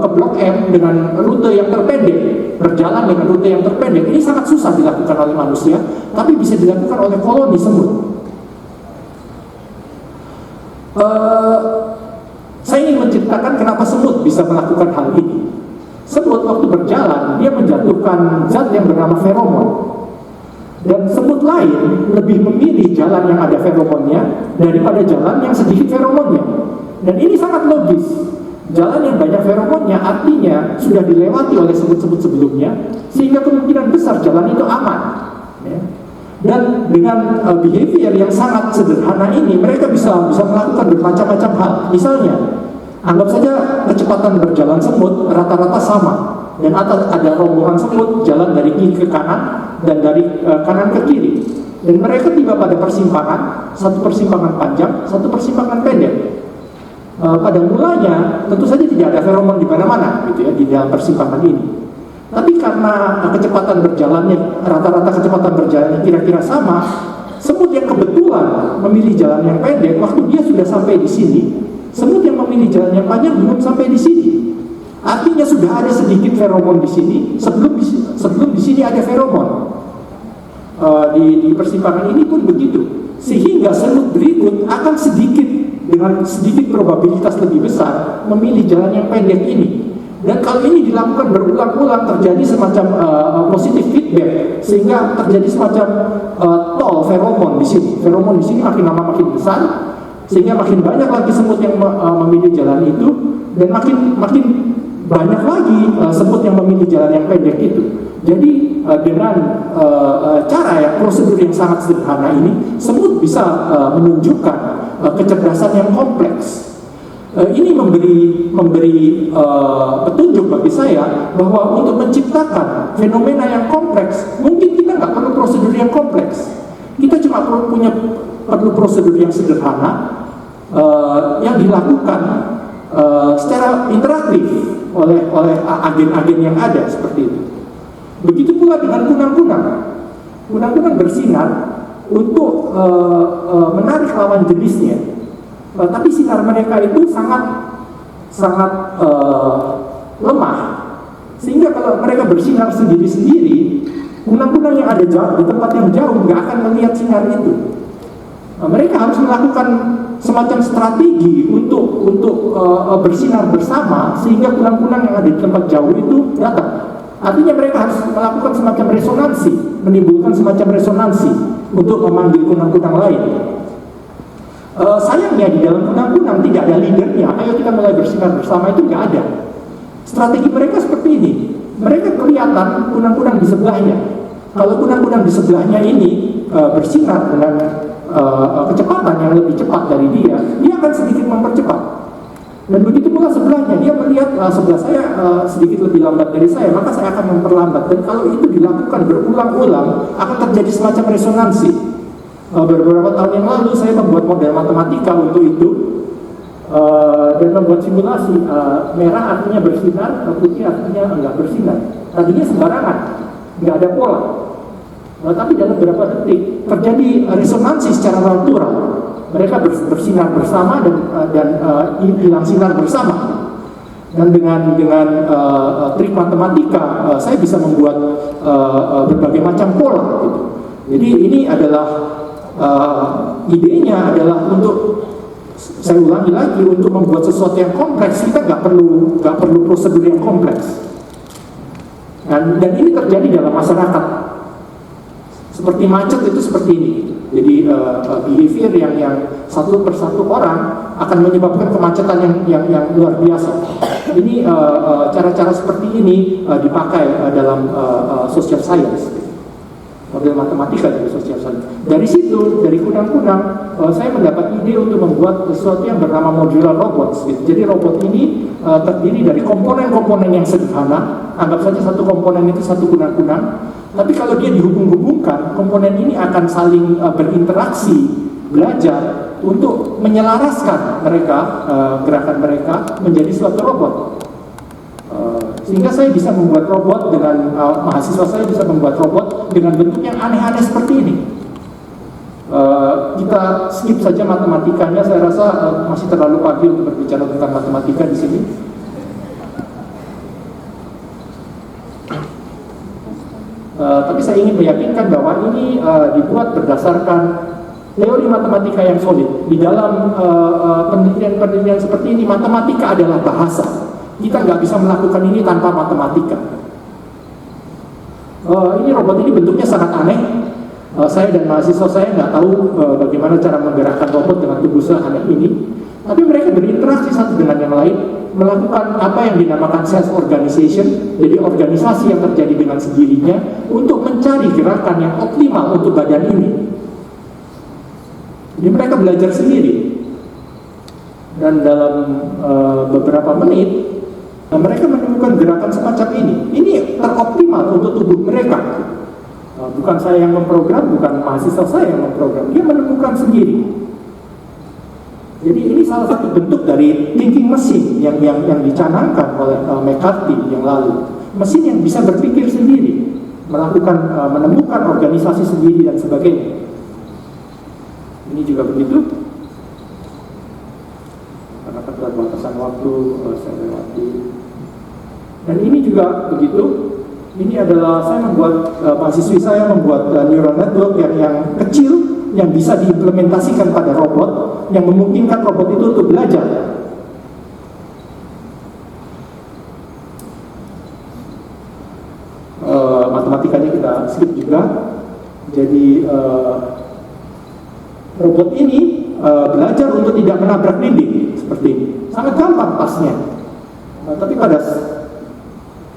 [SPEAKER 3] ke Blok M dengan rute yang terpendek, berjalan dengan rute yang terpendek. Ini sangat susah dilakukan oleh manusia, tapi bisa dilakukan oleh koloni semut. Saya ingin menceritakan kenapa semut bisa melakukan hal ini. Semut waktu berjalan, dia menjatuhkan zat yang bernama feromon. Dan semut lain lebih memilih jalan yang ada feromonnya daripada jalan yang sedikit feromonnya. Dan ini sangat logis. Jalan yang banyak feromonnya artinya sudah dilewati oleh semut-semut sebelumnya, sehingga kemungkinan besar jalan itu aman. Dan dengan behavior yang sangat sederhana ini, mereka bisa melakukan bermacam-macam hal. Misalnya, anggap saja kecepatan berjalan semut rata-rata sama. Dan ada rombongan semut jalan dari kiri ke kanan dan dari kanan ke kiri. Dan mereka tiba pada persimpangan, satu persimpangan panjang, satu persimpangan pendek. Pada mulanya tentu saja tidak ada feromon di mana-mana, gitu ya, di dalam persimpangan ini. Tapi karena kecepatan berjalannya, rata-rata kecepatan berjalannya kira-kira sama, semut yang kebetulan memilih jalan yang pendek, waktu dia sudah sampai di sini, semut yang memilih jalan yang panjang belum sampai di sini. Artinya sudah ada sedikit feromon di sini sebelum di sini ada feromon. Di persimpangan ini pun begitu, sehingga semut berikut akan dengan sedikit probabilitas lebih besar memilih jalan yang pendek ini. Dan kalau ini dilakukan berulang-ulang, terjadi semacam positive feedback, sehingga terjadi semacam tol feromon di sini. Feromon di sini makin lama makin besar, sehingga makin banyak lagi semut yang memilih jalan itu, dan makin banyak lagi semut yang memilih jalan yang pendek itu. Jadi dengan prosedur yang sangat sederhana ini, semut bisa menunjukkan kecerdasan yang kompleks. Ini memberi petunjuk bagi saya bahwa untuk menciptakan fenomena yang kompleks, mungkin kita nggak perlu prosedur yang kompleks. Kita cuma perlu prosedur yang sederhana yang dilakukan secara interaktif oleh agen-agen yang ada seperti itu. Begitu pula dengan kunang-kunang. Kunang-kunang bersinar untuk menarik lawan jenisnya. Tapi sinar mereka itu sangat lemah. Sehingga kalau mereka bersinar sendiri-sendiri, kunang-kunang yang ada jauh di tempat yang jauh nggak akan melihat sinar itu. Mereka harus melakukan semacam strategi untuk bersinar bersama sehingga kunang-kunang yang ada di tempat jauh itu datang. Artinya mereka harus melakukan semacam resonansi, menimbulkan semacam resonansi untuk memanggil kunang-kunang lain. Sayangnya di dalam kunang-kunang tidak ada leadernya. Ayo kita mulai bersinar bersama, itu nggak ada. Strategi mereka seperti ini. Mereka kelihatan kunang-kunang di sebelahnya. Kalau kunang-kunang di sebelahnya ini bersinar dengan kecepatan yang lebih cepat dari dia akan sedikit mempercepat. Dan begitu pula sebelahnya, dia melihat sebelah saya sedikit lebih lambat dari saya, maka saya akan memperlambat. Dan kalau itu dilakukan berulang-ulang, akan terjadi semacam resonansi. Beberapa tahun yang lalu saya membuat model matematika untuk itu dan membuat simulasi. Merah artinya bersinar, putih artinya enggak bersinar. Tadinya sembarangan, nggak ada pola. Tapi dalam beberapa detik terjadi resonansi secara natural. Mereka bersinar bersama dan hilang sinar bersama. Dan dengan trik matematika saya bisa membuat berbagai macam pola. Gitu. Jadi ini adalah idenya adalah untuk, saya ulangi lagi, untuk membuat sesuatu yang kompleks kita nggak perlu prosedur yang kompleks. Dan ini terjadi dalam masyarakat. Seperti macet itu seperti ini. Jadi behavior yang satu persatu orang akan menyebabkan kemacetan yang luar biasa. Ini cara-cara seperti ini dipakai dalam social science, model matematika dari social science. Dari situ, dari kunang-kunang, saya mendapat ide untuk membuat sesuatu yang bernama modular robots. Gitu. Jadi robot ini terdiri dari komponen-komponen yang sederhana. Anggap saja satu komponen itu satu kunang-kunang. Tapi kalau dia dihubung-hubungkan, komponen ini akan saling berinteraksi, belajar untuk menyelaraskan mereka, gerakan mereka menjadi suatu robot. Sehingga saya bisa membuat robot dengan, mahasiswa saya bisa membuat robot dengan bentuk yang aneh-aneh seperti ini. Kita skip saja matematikanya, saya rasa masih terlalu pagi untuk berbicara tentang matematika di sini. Tapi saya ingin meyakinkan bahwa ini dibuat berdasarkan teori matematika yang solid. Di dalam penelitian-penelitian seperti ini, matematika adalah bahasa. Kita nggak bisa melakukan ini tanpa matematika. Ini robot ini bentuknya sangat aneh. Saya dan mahasiswa saya nggak tahu bagaimana cara menggerakkan robot dengan tubuh seaneh ini. Tapi mereka berinteraksi satu dengan yang lain, melakukan apa yang dinamakan self-organization, jadi organisasi yang terjadi dengan sendirinya untuk mencari gerakan yang optimal untuk badan ini. Jadi mereka belajar sendiri. Dan dalam beberapa menit, mereka menemukan gerakan semacam ini. Ini teroptimal untuk tubuh mereka. Bukan saya yang memprogram, bukan mahasiswa saya yang memprogram. Dia menemukan sendiri. Jadi ini salah satu bentuk dari thinking machine yang dicanangkan oleh McCarthy yang lalu. Mesin yang bisa berpikir sendiri, menemukan organisasi sendiri dan sebagainya. Ini juga begitu. Karena keterbatasan waktu, saya lewati. Dan ini juga begitu. Ini adalah saya membuat, mahasiswi saya membuat neural network yang kecil, yang bisa diimplementasikan pada robot, yang memungkinkan robot itu untuk belajar. Matematikanya kita skip juga. Jadi robot ini belajar untuk tidak menabrak dinding seperti ini. Sangat gampang tasnya. Tapi pada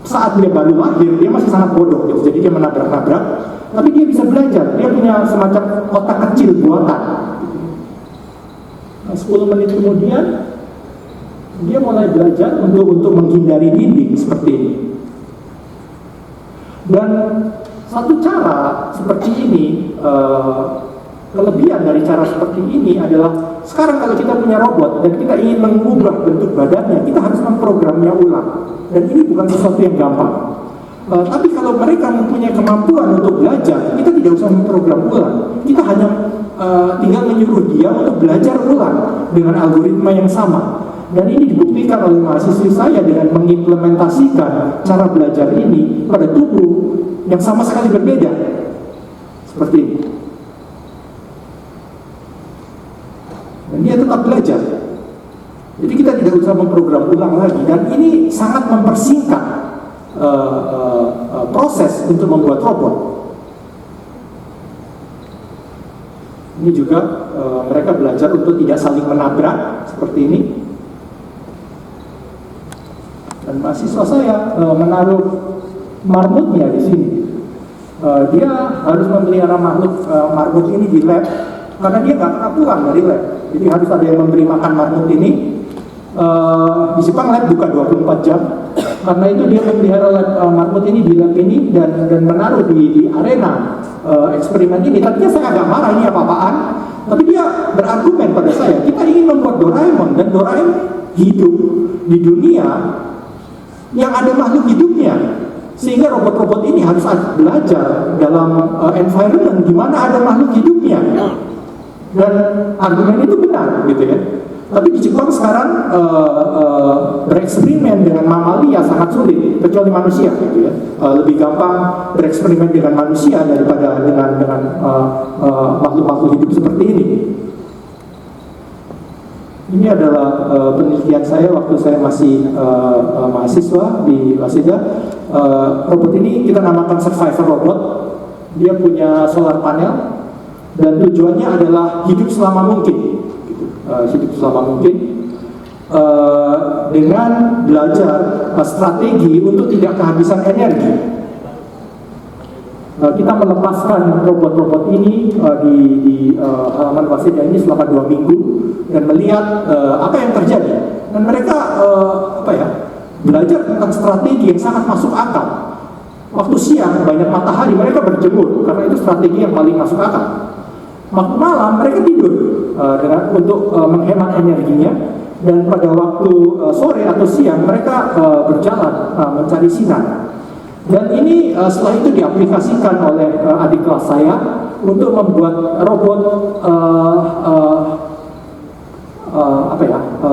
[SPEAKER 3] saat dia baru lahir, dia masih sangat bodoh. Jadi dia menabrak-nabrak. Tapi dia bisa belajar, dia punya semacam otak kecil buatan. 10 menit kemudian, dia mulai belajar untuk menghindari dinding seperti ini. Dan satu cara seperti ini, kelebihan dari cara seperti ini adalah, sekarang kalau kita punya robot dan kita ingin mengubah bentuk badannya, kita harus memprogramnya ulang. Dan ini bukan sesuatu yang gampang. Tapi kalau mereka mempunyai kemampuan untuk belajar, kita tidak usah memprogram ulang. Kita hanya tinggal menyuruh dia untuk belajar ulang dengan algoritma yang sama. Dan ini dibuktikan oleh mahasiswa saya dengan mengimplementasikan cara belajar ini pada tubuh yang sama sekali berbeda. Seperti ini. Dan dia tetap belajar. Jadi kita tidak usah memprogram ulang lagi. Dan ini sangat mempersingkat proses untuk membuat robot. Ini juga mereka belajar untuk tidak saling menabrak seperti ini. Dan mahasiswa saya menaruh marmutnya di sini. Dia harus memelihara marmut ini di lab karena dia nggak pernah pulang dari lab. Jadi harus ada yang memberi makan marmut ini. Di Jepang lab buka 24 jam. Karena itu dia memelihara marmut ini di lab ini dan menaruh di arena eksperimen ini. Tadinya saya agak marah, ini apa-apaan. Tapi dia berargumen pada saya, kita ingin membuat Doraemon, dan Doraemon hidup di dunia yang ada makhluk hidupnya. Sehingga robot-robot ini harus belajar dalam environment di mana ada makhluk hidupnya. Dan argumen itu benar, gitu ya. Tapi di Jepang sekarang bereksperimen dengan mamalia sangat sulit, kecuali manusia, gitu ya. Lebih gampang bereksperimen dengan manusia daripada dengan makhluk-makhluk hidup seperti ini. Ini adalah penelitian saya waktu saya masih mahasiswa di Waseda. Robot ini kita namakan survivor robot. Dia punya solar panel dan tujuannya adalah hidup selama mungkin. Hidup selama mungkin dengan belajar strategi untuk tidak kehabisan energi. Kita melepaskan robot-robot ini di halaman Waseda ini selama 2 minggu dan melihat apa yang terjadi. Dan mereka belajar tentang strategi yang sangat masuk akal. Waktu siang banyak matahari mereka berjemur karena itu strategi yang paling masuk akal. Waktu malam mereka tidur untuk menghemat energinya, dan pada waktu sore atau siang mereka berjalan mencari sinar. Dan ini setelah itu diaplikasikan oleh adik kelas saya untuk membuat robot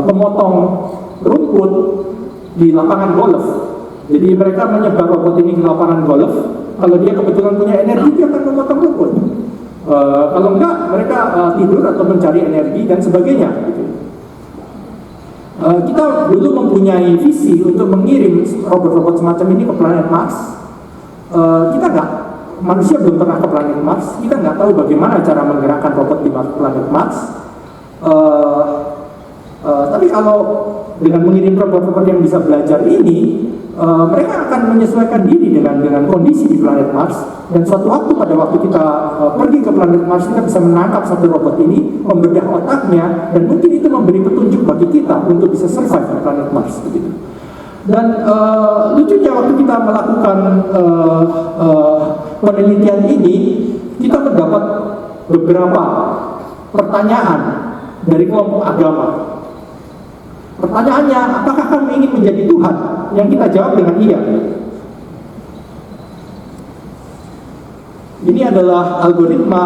[SPEAKER 3] pemotong rumput di lapangan golf. Jadi mereka menyebar robot ini ke lapangan golf. Kalau dia kebetulan punya energi, dia akan memotong rumput. Kalau enggak, mereka tidur atau mencari energi dan sebagainya. Gitu. Kita dulu mempunyai visi untuk mengirim robot-robot semacam ini ke planet Mars. Manusia belum pernah ke planet Mars. Kita nggak tahu bagaimana cara menggerakkan robot di planet Mars. Tapi kalau dengan mengirim robot-robot yang bisa belajar ini, mereka akan menyesuaikan diri dengan kondisi di planet Mars. Dan suatu waktu pada waktu kita pergi ke planet Mars, kita bisa menangkap satu robot ini, membedah otaknya, dan mungkin itu memberi petunjuk bagi kita untuk bisa survive di planet Mars. Begitu. Dan lucunya waktu kita melakukan penelitian ini, kita mendapat beberapa pertanyaan dari kelompok agama. Pertanyaannya, apakah kamu ingin menjadi Tuhan? Yang kita jawab dengan iya. Ini adalah algoritma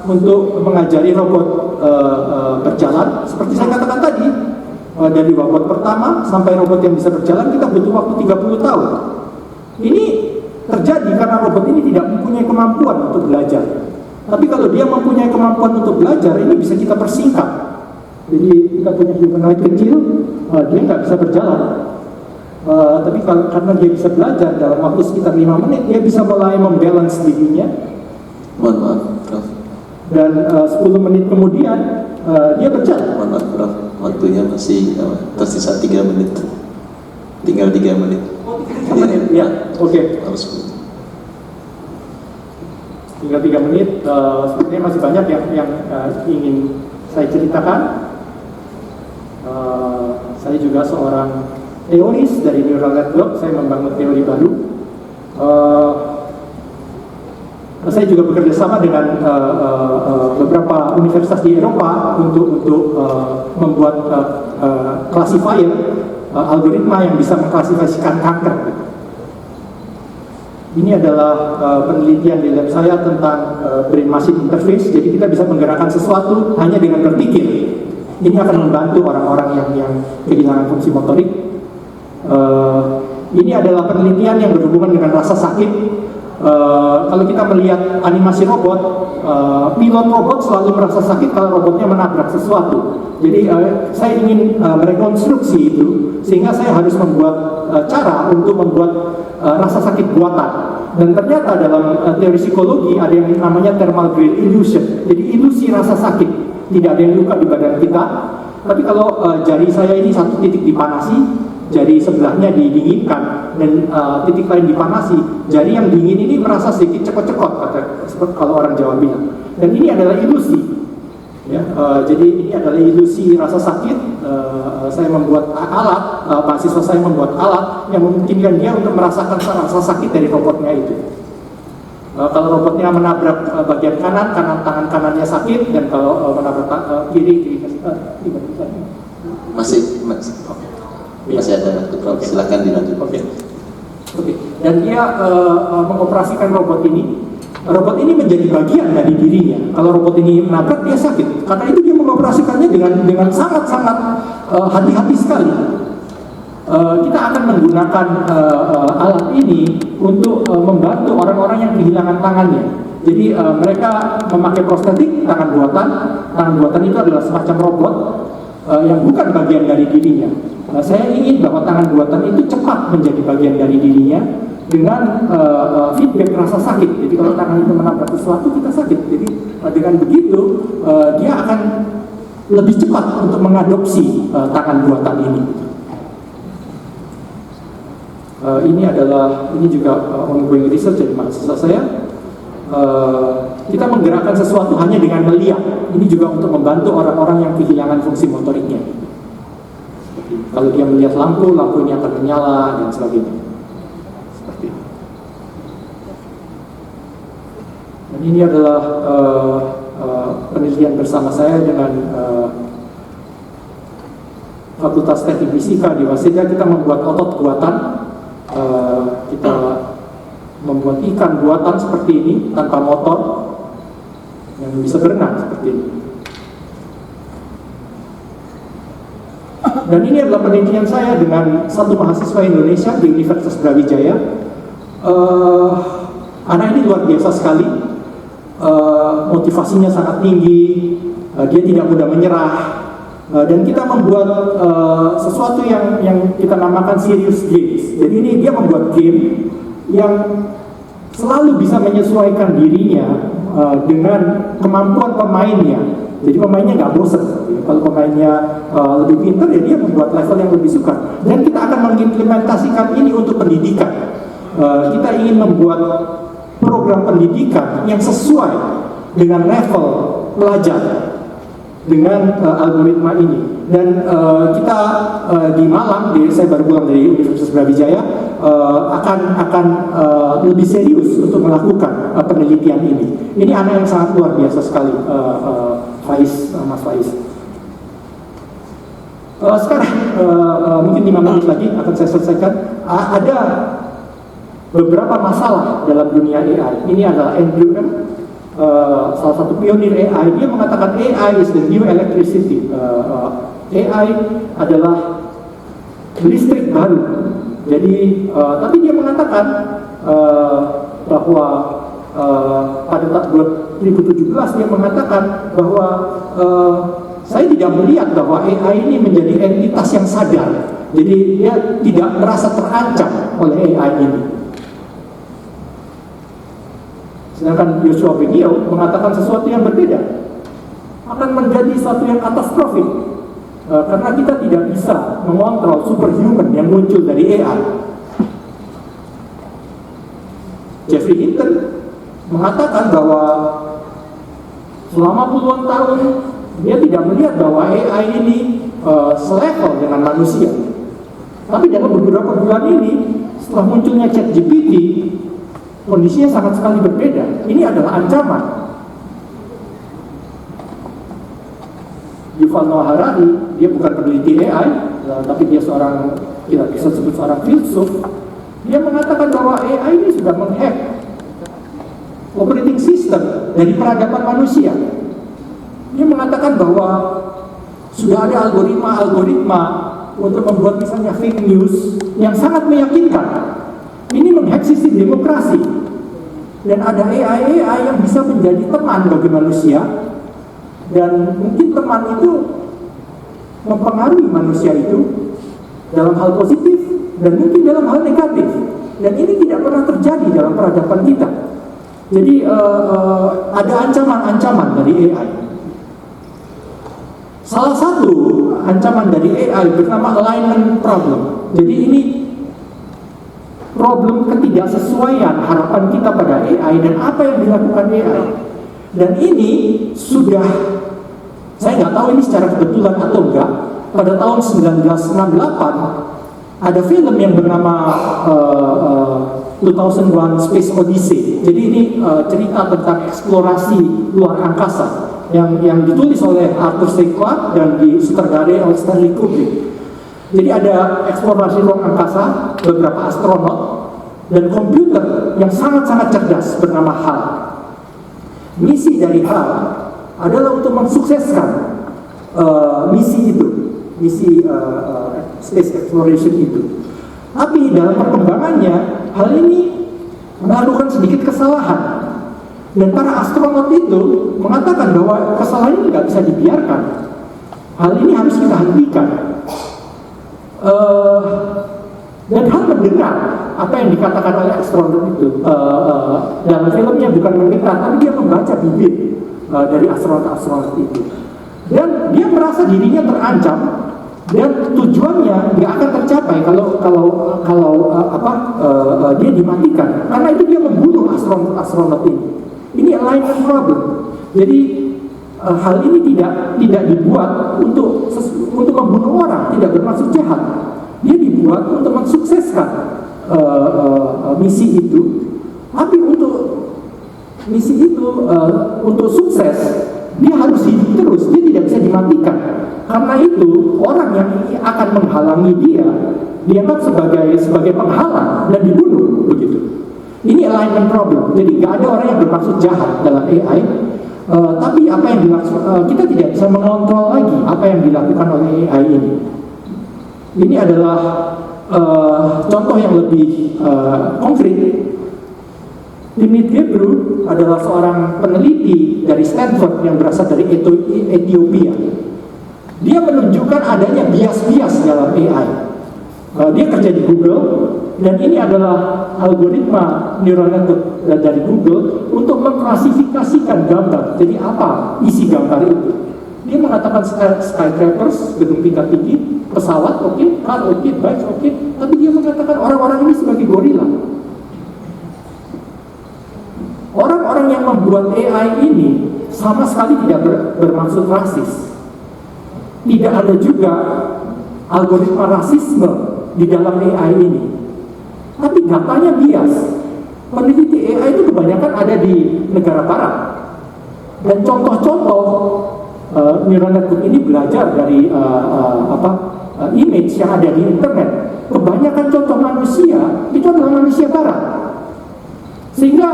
[SPEAKER 3] untuk mengajari robot berjalan. Seperti saya katakan tadi, dari robot pertama sampai robot yang bisa berjalan, kita butuh waktu 30 tahun. Ini terjadi karena robot ini tidak mempunyai kemampuan untuk belajar. Tapi kalau dia mempunyai kemampuan untuk belajar, ini bisa kita persingkat. Jadi kita punya humanoid kecil, dia nggak bisa berjalan. Tapi karena dia bisa belajar dalam waktu sekitar 5 menit, dia bisa mulai membalance dirinya.
[SPEAKER 2] Mohon maaf, Prof.
[SPEAKER 3] Dan 10 menit kemudian dia berjalan.
[SPEAKER 2] Mohon maaf, Prof. Waktunya masih tersisa 3 menit. Tinggal 3 menit.
[SPEAKER 3] Oh, 3 menit? Ya, oke.
[SPEAKER 2] Harus.
[SPEAKER 3] Tinggal 3 menit. Sepertinya masih banyak yang ingin saya ceritakan. Saya juga seorang teoris dari neural network. Saya membangun teori baru. Saya juga bekerja sama dengan beberapa universitas di Eropa untuk membuat classifier, algoritma yang bisa mengklasifikasikan kanker. Ini adalah penelitian di lab saya tentang brain machine interface. Jadi kita bisa menggerakkan sesuatu hanya dengan berpikir. Ini akan membantu orang-orang yang kehilangan fungsi motorik. Ini adalah penelitian yang berhubungan dengan rasa sakit. Kalau kita melihat animasi robot, pilot robot selalu merasa sakit kalau robotnya menabrak sesuatu. Jadi saya ingin merekonstruksi itu, sehingga saya harus membuat cara untuk membuat rasa sakit buatan. Dan ternyata dalam teori psikologi ada yang namanya thermal grade illusion. Jadi ilusi rasa sakit. Tidak ada yang luka di badan kita. Tapi kalau jari saya ini satu titik dipanasi, jari sebelahnya didinginkan, dan titik lain dipanasi, jari yang dingin ini merasa sedikit cekot-cekot, seperti kalau orang Jawa bilang. Dan ini adalah ilusi. Ya, jadi ini adalah ilusi rasa sakit. Saya membuat alat, mahasiswa saya membuat alat yang memungkinkan dia untuk merasakan rasa sakit dari robotnya itu. Kalau robotnya menabrak bagian kanan, tangan kanannya sakit, dan kalau menabrak kiri
[SPEAKER 2] Masih ada waktu, Prof. Silakan dilanjut.
[SPEAKER 3] Oke. Dan dia mengoperasikan robot ini. Robot ini menjadi bagian dari dirinya. Kalau robot ini menabrak, dia sakit. Karena itu dia mengoperasikannya dengan sangat-sangat hati-hati sekali. Kita akan menggunakan alat ini untuk membantu orang-orang yang kehilangan tangannya. Jadi mereka memakai prostetik tangan buatan. Tangan buatan itu adalah semacam robot yang bukan bagian dari dirinya. Saya ingin bahwa tangan buatan itu cepat menjadi bagian dari dirinya dengan feedback rasa sakit. Jadi kalau tangan itu menabrak sesuatu, kita sakit. Jadi dengan begitu dia akan lebih cepat untuk mengadopsi tangan buatan ini. Ini juga ongoing research dari mahasiswa saya. Kita menggerakkan sesuatu hanya dengan melihat. Ini juga untuk membantu orang-orang yang kehilangan fungsi motoriknya. Kalau dia melihat lampu, lampu ini akan menyala dan sebagainya. Seperti itu. Dan ini adalah penelitian bersama saya dengan Fakultas Teknik Fisika di Waseda. Kita membuat otot buatan. Kita membuat ikan buatan seperti ini tanpa motor yang bisa berenang seperti ini. Dan ini adalah penelitian saya dengan satu mahasiswa Indonesia di Universitas Brawijaya. Anak ini luar biasa sekali, motivasinya sangat tinggi, dia tidak mudah menyerah, dan kita membuat sesuatu yang kita namakan serious games. Jadi ini dia membuat game yang selalu bisa menyesuaikan dirinya dengan kemampuan pemainnya. Jadi pemainnya nggak bosan. Kalau pemainnya lebih pintar, ya dia membuat level yang lebih suka. Dan kita akan mengimplementasikan ini untuk pendidikan. Kita ingin membuat program pendidikan yang sesuai dengan level pelajar dengan algoritma ini. Dan kita di Malang, saya baru pulang dari Universitas Brawijaya, akan lebih serius untuk melakukan penelitian ini. Ini anak yang sangat luar biasa sekali, Mas Faiz. Sekarang mungkin 5 menit lagi akan saya selesaikan. Ada beberapa masalah dalam dunia AI. Ini adalah Andrew M, salah satu pionir AI. Dia mengatakan AI is the new electricity. AI adalah listrik baru. Jadi, tapi dia mengatakan bahwa pada tahun 2017 dia mengatakan bahwa saya tidak melihat bahwa AI ini menjadi entitas yang sadar. Jadi dia tidak merasa terancam oleh AI ini. Sedangkan Yoshua Bengio mengatakan sesuatu yang berbeda, akan menjadi sesuatu yang katastrofik, karena kita tidak bisa mengontrol superhuman yang muncul dari AI. Jeffrey Hinton mengatakan bahwa selama puluhan tahun dia tidak melihat bahwa AI ini selevel dengan manusia. Tapi dalam beberapa bulan ini, setelah munculnya ChatGPT, kondisinya sangat sekali berbeda. Ini adalah ancaman. Yuval Noah Harari, dia bukan peneliti AI, tapi dia seorang, kita bisa sebut seorang filsuf. Dia mengatakan bahwa AI ini sudah menghack operating system dari peradaban manusia. Dia mengatakan bahwa sudah ada algoritma untuk membuat misalnya fake news yang sangat meyakinkan. Ini menghack sistem demokrasi. Dan ada AI yang bisa menjadi teman bagi manusia. Dan mungkin teman itu mempengaruhi manusia itu dalam hal positif dan mungkin dalam hal negatif. Dan ini tidak pernah terjadi dalam peradaban kita. Jadi ada ancaman-ancaman dari AI. Salah satu ancaman dari AI bernama alignment problem. Jadi ini problem ketidaksesuaian harapan kita pada AI dan apa yang dilakukan AI. Dan ini sudah, saya nggak tahu ini secara kebetulan atau enggak, pada tahun 1968 ada film yang bernama 2001 Space Odyssey. Jadi ini cerita tentang eksplorasi luar angkasa yang ditulis oleh Arthur C. Clarke dan disutradarai oleh Stanley Kubrick. Jadi ada eksplorasi luar angkasa, beberapa astronot dan komputer yang sangat-sangat cerdas bernama HAL. Misi dari HAL adalah untuk mensukseskan misi itu, misi space exploration itu. Tapi dalam perkembangannya, hal ini melakukan sedikit kesalahan. Dan para astronot itu mengatakan bahwa kesalahan ini tidak bisa dibiarkan. Hal ini harus kita hentikan. Dan hal mendengar apa yang dikatakan oleh astronot itu. Dalam filmnya bukan mendengar, tapi dia membaca bibir dari astronot-astronot itu. Dan dia merasa dirinya terancam. Dan tujuannya nggak akan tercapai kalau dia dimatikan, karena itu dia membunuh astronot ini. Ini alignment problem. Jadi hal ini tidak dibuat untuk membunuh orang, tidak bermaksud jahat. Dia dibuat untuk mensukseskan misi itu. Tapi untuk misi itu untuk sukses, dia harus hidup terus. Dia tidak bisa dimatikan. Karena itu orang yang akan menghalangi dia dianggap sebagai penghalang dan dibunuh begitu. Ini alignment problem. Jadi nggak ada orang yang bermaksud jahat dalam AI. Tapi apa yang kita tidak bisa mengontrol lagi apa yang dilakukan oleh AI ini. Ini adalah contoh yang lebih konkret. Timothy Gebru adalah seorang peneliti dari Stanford yang berasal dari Ethiopia. Dia menunjukkan adanya bias-bias dalam AI. Dia kerja di Google, dan ini adalah algoritma neural network dari Google untuk mengklasifikasikan gambar. Jadi apa isi gambar itu? Dia mengatakan skyscrapers, gedung tingkat tinggi, pesawat oke, car oke, bike oke, tapi dia mengatakan orang-orang ini sebagai gorila. Orang-orang yang membuat AI ini sama sekali tidak bermaksud rasis. Tidak ada juga algoritma rasisme di dalam AI ini. Tapi datanya bias. Peneliti AI itu kebanyakan ada di negara barat. Dan contoh-contoh neural network ini belajar dari image yang ada di internet. Kebanyakan contoh manusia itu adalah manusia barat. Sehingga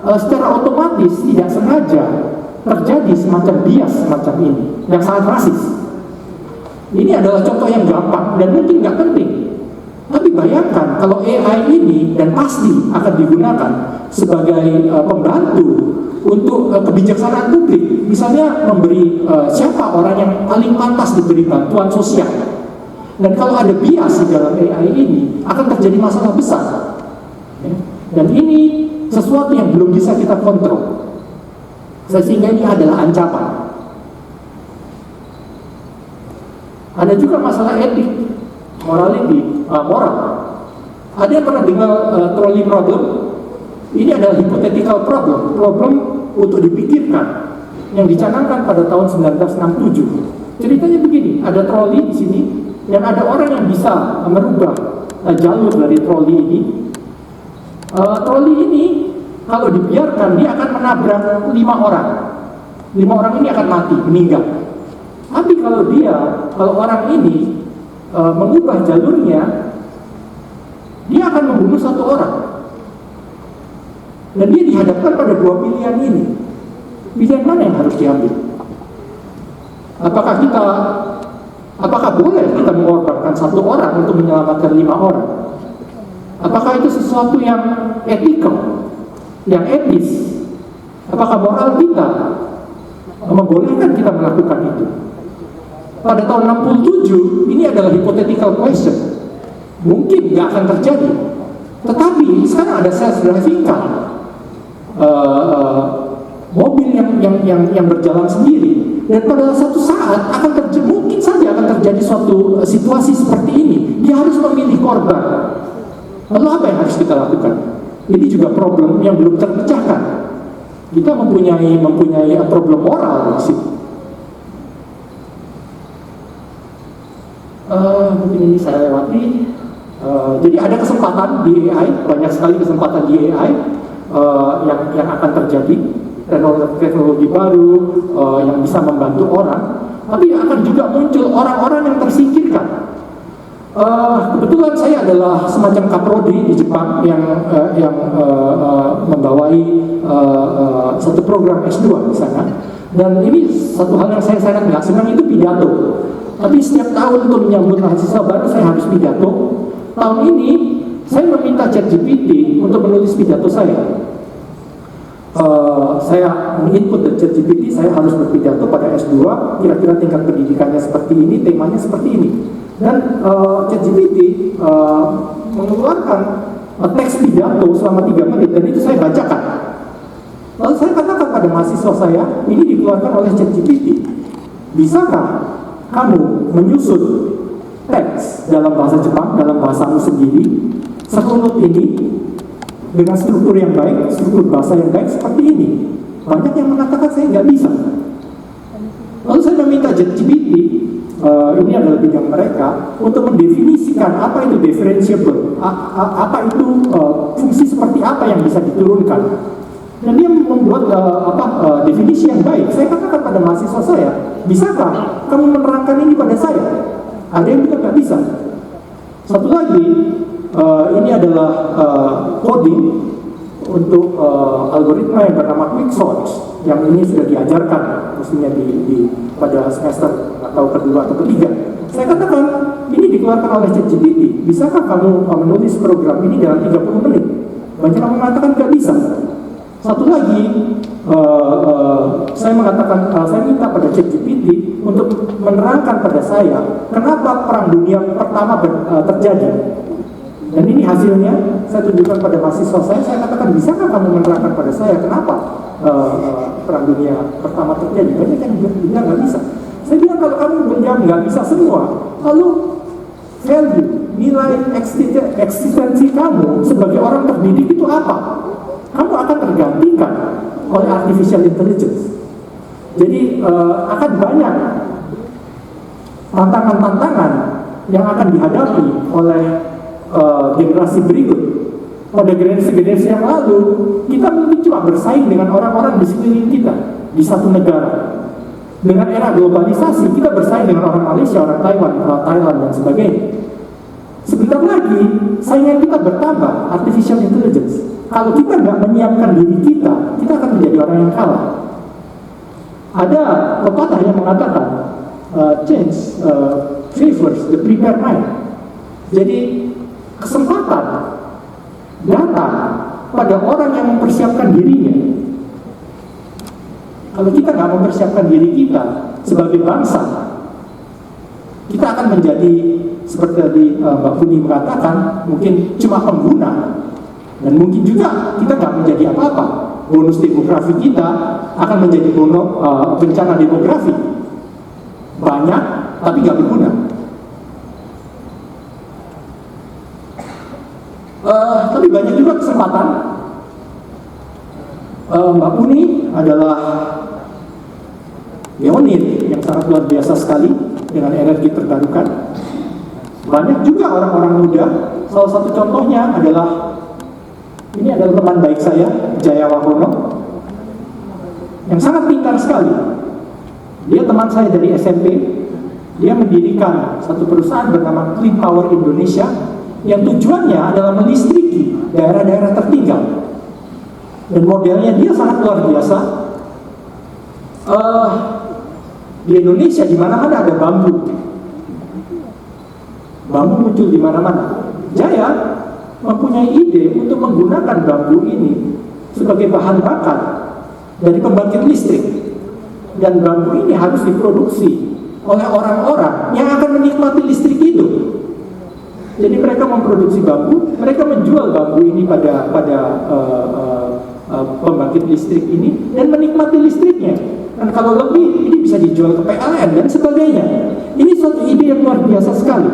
[SPEAKER 3] secara otomatis tidak sengaja terjadi semacam bias semacam ini yang sangat rasis. Ini adalah contoh yang gampang dan mungkin nggak penting. Tapi bayangkan kalau AI ini, dan pasti akan digunakan sebagai pembantu untuk kebijaksanaan publik. Misalnya memberi siapa orang yang paling pantas diberi bantuan sosial. Dan kalau ada bias di dalam AI ini, akan terjadi masalah besar. Dan ini sesuatu yang belum bisa kita kontrol. Sehingga ini adalah ancaman. Ada juga masalah etik, moral. Ada yang pernah dengar trolley problem? Ini adalah hypothetical problem untuk dipikirkan yang dicanangkan pada tahun 1967. Ceritanya begini, ada trolley di sini dan ada orang yang bisa merubah jalur dari trolley ini. Trolley ini kalau dibiarkan dia akan menabrak 5 orang. 5 orang ini akan mati, meninggal. Tapi kalau orang ini mengubah jalurnya, dia akan membunuh satu orang. Dan dia dihadapkan pada dua pilihan ini. Pilihan mana yang harus diambil? Apakah boleh kita mengorbankan satu orang untuk menyelamatkan 5 orang? Apakah itu sesuatu yang etikal, yang etis? Apakah moral kita membolehkan kita melakukan itu? Pada tahun 67, ini adalah hypothetical question. Mungkin nggak akan terjadi. Tetapi sekarang ada self-driving car, mobil yang berjalan sendiri. Dan pada satu saat mungkin saja akan terjadi suatu situasi seperti ini. Dia harus memilih korban. Lalu apa yang harus kita lakukan? Ini juga problem yang belum terpecahkan. Kita mempunyai problem moral di situ. Mungkin ini saya lewati. Jadi ada kesempatan di AI, banyak sekali kesempatan di AI yang akan terjadi. Teknologi baru yang bisa membantu orang, tapi akan juga muncul orang-orang yang tersingkirkan. Kebetulan saya adalah semacam kaprodi di Jepang yang membawai satu program S2 di sana. Dan ini satu hal yang saya sangat nggak senang, itu pidato. Tapi setiap tahun untuk menyambut mahasiswa baru saya harus pidato. Tahun ini saya meminta ChatGPT untuk menulis pidato saya. Saya menginput dari ChatGPT, saya harus berpidato pada S2, kira-kira tingkat pendidikannya seperti ini, temanya seperti ini. Dan ChatGPT mengeluarkan teks pidato selama 3 menit, dan itu saya bacakan. Lalu saya katakan pada mahasiswa saya, ini dikeluarkan oleh ChatGPT. Bisakah kamu menyusun teks dalam bahasa Jepang, dalam bahasamu sendiri, serunut ini, dengan struktur yang baik, struktur bahasa yang baik seperti ini? Banyak yang mengatakan saya nggak bisa. Lalu saya meminta ChatGPT, ini adalah bidang mereka, untuk mendefinisikan apa itu differentiable, apa itu fungsi seperti apa yang bisa diturunkan. Dan dia membuat definisi yang baik. Saya katakan pada mahasiswa saya, bisakah kamu menerangkan ini pada saya? Ada yang bilang nggak bisa. Satu lagi, ini adalah coding untuk algoritma yang bernama Quicksort, yang ini sudah diajarkan mestinya pada semester atau kedua atau ketiga. Saya katakan ini dikeluarkan oleh ChatGPT. Bisakah kamu menulis program ini dalam 30 menit? Banyak yang mengatakan nggak bisa. Satu lagi, saya minta pada ChatGPT untuk menerangkan pada saya kenapa Perang Dunia Pertama terjadi. Dan ini hasilnya saya tunjukkan pada mahasiswa saya katakan, bisakah kamu menerangkan pada saya kenapa Perang Dunia Pertama terjadi? Banyak yang bilang nggak bisa. Saya bilang, kalau kamu menjawab nggak bisa semua, lalu value, nilai eksistensi kamu sebagai orang terdidik itu apa? Kamu akan tergantikan oleh artificial intelligence. Jadi akan banyak tantangan-tantangan yang akan dihadapi oleh generasi berikut. Pada generasi yang lalu, kita mungkin cuma bersaing dengan orang-orang di sekeliling kita di satu negara. Dengan era globalisasi, kita bersaing dengan orang Malaysia, orang Taiwan, Thailand, dan sebagainya. Sebentar lagi, saingan kita bertambah, artificial intelligence. Kalau kita nggak menyiapkan diri kita akan menjadi orang yang kalah. Ada pepatah yang mengatakan, change favors the prepared mind. Jadi, kesempatan datang pada orang yang mempersiapkan dirinya. Kalau kita nggak mempersiapkan diri kita sebagai bangsa, kita akan menjadi seperti tadi Mbak Puni mengatakan, mungkin cuma pengguna, dan mungkin juga kita nggak menjadi apa-apa. Bonus demografi kita akan menjadi bencana demografi, banyak tapi nggak berguna. Tapi banyak juga kesempatan. Mbak Puni adalah pionir yang sangat luar biasa sekali dengan energi terbarukan. Banyak juga orang-orang muda. Salah satu contohnya adalah, ini adalah teman baik saya, Jaya Wahono, yang sangat pintar sekali. Dia teman saya dari SMP. Dia mendirikan satu perusahaan bernama Clean Power Indonesia yang tujuannya adalah melistriki daerah-daerah tertinggal. Dan modelnya dia sangat luar biasa. Di Indonesia di mana-mana ada bambu. Bambu muncul di mana-mana. Jaya mempunyai ide untuk menggunakan bambu ini sebagai bahan bakar dari pembangkit listrik. Dan bambu ini harus diproduksi oleh orang-orang yang akan menikmati listrik itu. Jadi mereka memproduksi bambu, mereka menjual bambu ini pada pembangkit listrik ini dan menikmati listriknya. Dan kalau lebih, ini bisa dijual ke PLN dan sebagainya. Ini suatu ide yang luar biasa sekali.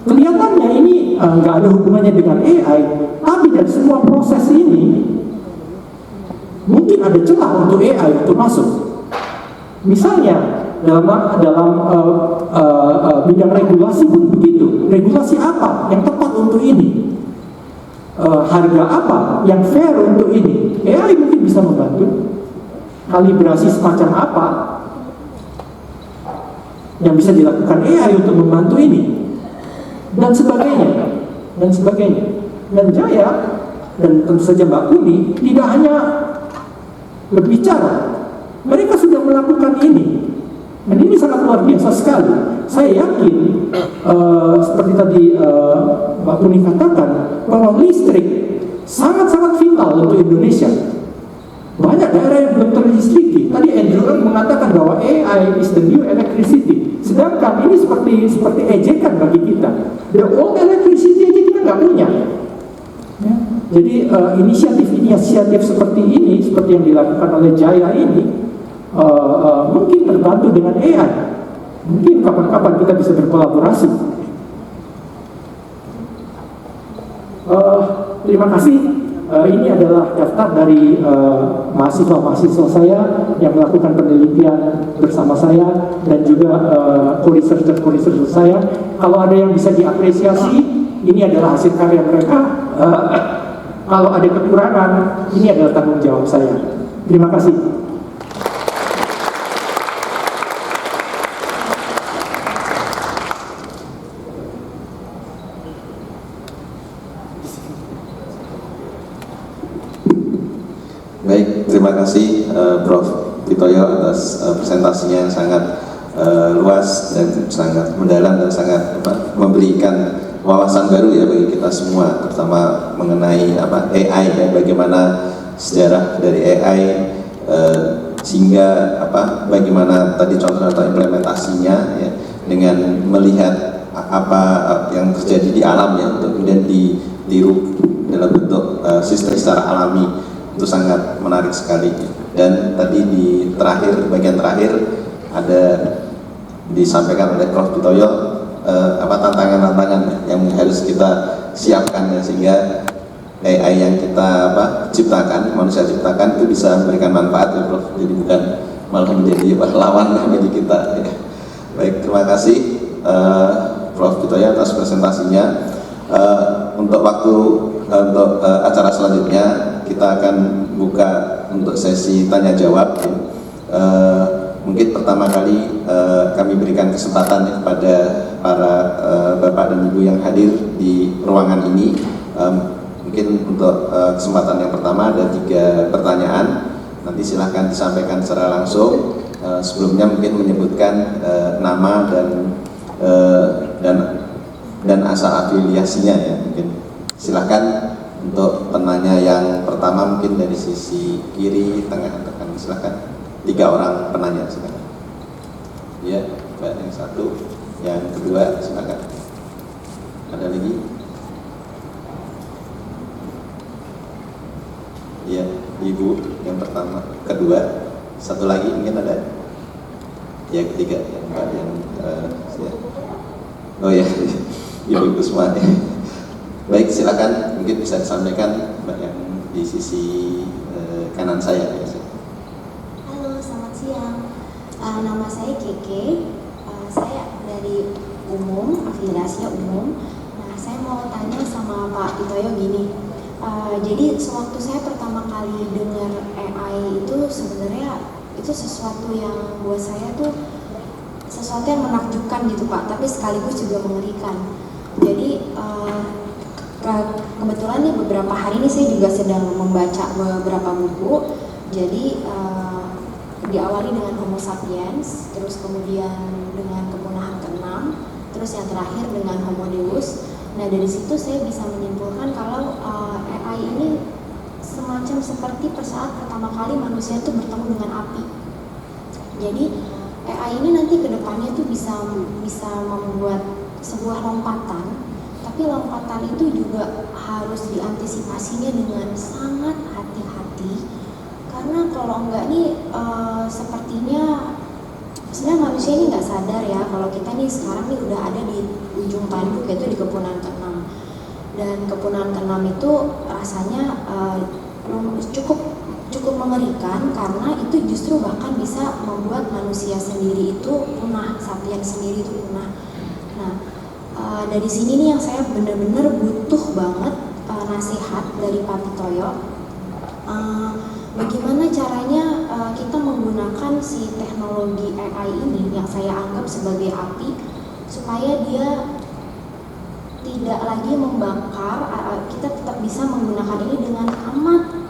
[SPEAKER 3] Kelihatannya ini nggak ada hubungannya dengan AI, tapi dari semua proses ini mungkin ada celah untuk AI untuk masuk. Misalnya dalam bidang regulasi pun begitu. Regulasi apa yang tepat untuk ini? Harga apa yang fair untuk ini? AI mungkin bisa membantu. Kalibrasi semacam apa yang bisa dilakukan AI untuk membantu ini? Dan sebagainya. Dan Jaya dan tentu saja Mbak Kuni tidak hanya berbicara, mereka sudah melakukan ini. Dan ini sangat luar biasa sekali. Saya yakin seperti tadi Mbak Kuni katakan bahwa listrik sangat-sangat vital untuk Indonesia. Banyak daerah yang belum terlistriki. Tadi Andrew mengatakan bahwa AI is the new electricity. Sedangkan ini seperti ejekan bagi kita. The old electricity aja kita nggak punya. Ya. Jadi inisiatif seperti ini, seperti yang dilakukan oleh Jaya ini, mungkin terbantu dengan AI. Mungkin kapan-kapan kita bisa berkolaborasi. Terima kasih. Ini adalah daftar dari mahasiswa-mahasiswa saya yang melakukan penelitian bersama saya dan juga co-researcher saya. Kalau ada yang bisa diapresiasi, ini adalah hasil karya mereka. Kalau ada kekurangan, ini adalah tanggung jawab saya. Terima kasih.
[SPEAKER 2] Baik, terima kasih Prof. Titoyo atas presentasinya yang sangat luas dan sangat mendalam dan sangat memberikan wawasan baru ya bagi kita semua, terutama mengenai AI ya, bagaimana sejarah dari AI sehingga bagaimana tadi contoh atau implementasinya ya, dengan melihat apa yang terjadi di alam ya untuk kemudian ditiru dalam bentuk sistem secara alami. Itu sangat menarik sekali. Dan tadi di bagian terakhir ada disampaikan oleh Prof. Titoyo tantangan-tantangan yang harus kita siapkan ya, sehingga AI yang kita manusia ciptakan itu bisa memberikan manfaat ya Prof. Jadi bukan malah menjadi lawan bagi kita ya. Baik, terima kasih Prof. Titoyo atas presentasinya. Untuk acara selanjutnya kita akan buka untuk sesi tanya jawab. Mungkin pertama kali kami berikan kesempatan kepada para bapak dan ibu yang hadir di ruangan ini. Mungkin untuk kesempatan yang pertama ada 3 pertanyaan. Nanti silahkan disampaikan secara langsung. Sebelumnya mungkin menyebutkan nama dan asal afiliasinya ya. Mungkin silahkan. Untuk penanya yang pertama mungkin dari sisi kiri, tengah, atau kanan, silakan. 3 orang penanya, silakan. Ya, Mbak yang satu, yang kedua, silakan. Ada lagi? Ya, Ibu yang pertama, kedua, satu lagi mungkin ada. Ya, ketiga, ya, Mbak yang oh ya, Ibu Kusma. Baik, silakan mungkin bisa disampaikan Mbak yang di sisi kanan saya.
[SPEAKER 4] Halo, selamat siang. Nama saya Keke. Saya dari umum, afiliasinya umum. Nah, saya mau tanya sama Pak Titoyo gini. Jadi sewaktu saya pertama kali dengar AI itu sebenarnya itu sesuatu yang buat saya tuh sesuatu yang menakjubkan gitu Pak, tapi sekaligus juga mengerikan. Jadi kebetulan nih beberapa hari ini saya juga sedang membaca beberapa buku. Jadi diawali dengan Homo sapiens, terus kemudian dengan kepunahan ke-6, terus yang terakhir dengan Homo deus. Nah dari situ saya bisa menyimpulkan kalau AI ini semacam seperti saat pertama kali manusia itu bertemu dengan api. Jadi AI ini nanti kedepannya tuh bisa membuat sebuah lompatan, tapi lompatan itu juga harus diantisipasinya dengan sangat hati-hati, karena kalau enggak nih sepertinya sebenarnya manusia ini nggak sadar ya kalau kita nih sekarang nih udah ada di ujung tanduk, yaitu di kepunahan ke-6. Dan kepunahan ke-6 itu rasanya cukup mengerikan, karena itu justru bahkan bisa membuat manusia sendiri itu punah, sapiens sendiri itu punah. Nah dari sini nih yang saya benar-benar butuh banget nasihat dari Pak Pitoyo. Bagaimana caranya kita menggunakan si teknologi AI ini yang saya anggap sebagai api, supaya dia tidak lagi membakar, kita tetap bisa menggunakan ini dengan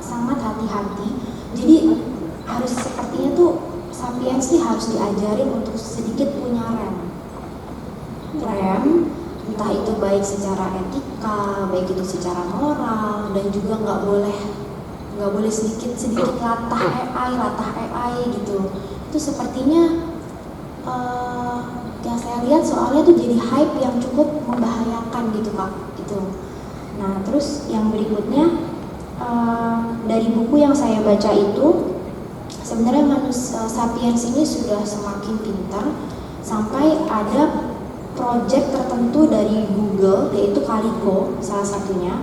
[SPEAKER 4] sangat hati-hati. Jadi harus sepertinya tuh sapiens sih harus diajarin untuk sedikit punya rem, entah itu baik secara etika, baik itu secara moral, dan juga nggak boleh sedikit latah AI gitu. Itu sepertinya yang saya lihat soalnya tuh jadi hype yang cukup membahayakan gitu Pak gitu. Nah terus yang berikutnya dari buku yang saya baca itu sebenarnya manusia sapiens ini sudah semakin pintar sampai ada project tertentu dari Google, yaitu Calico salah satunya.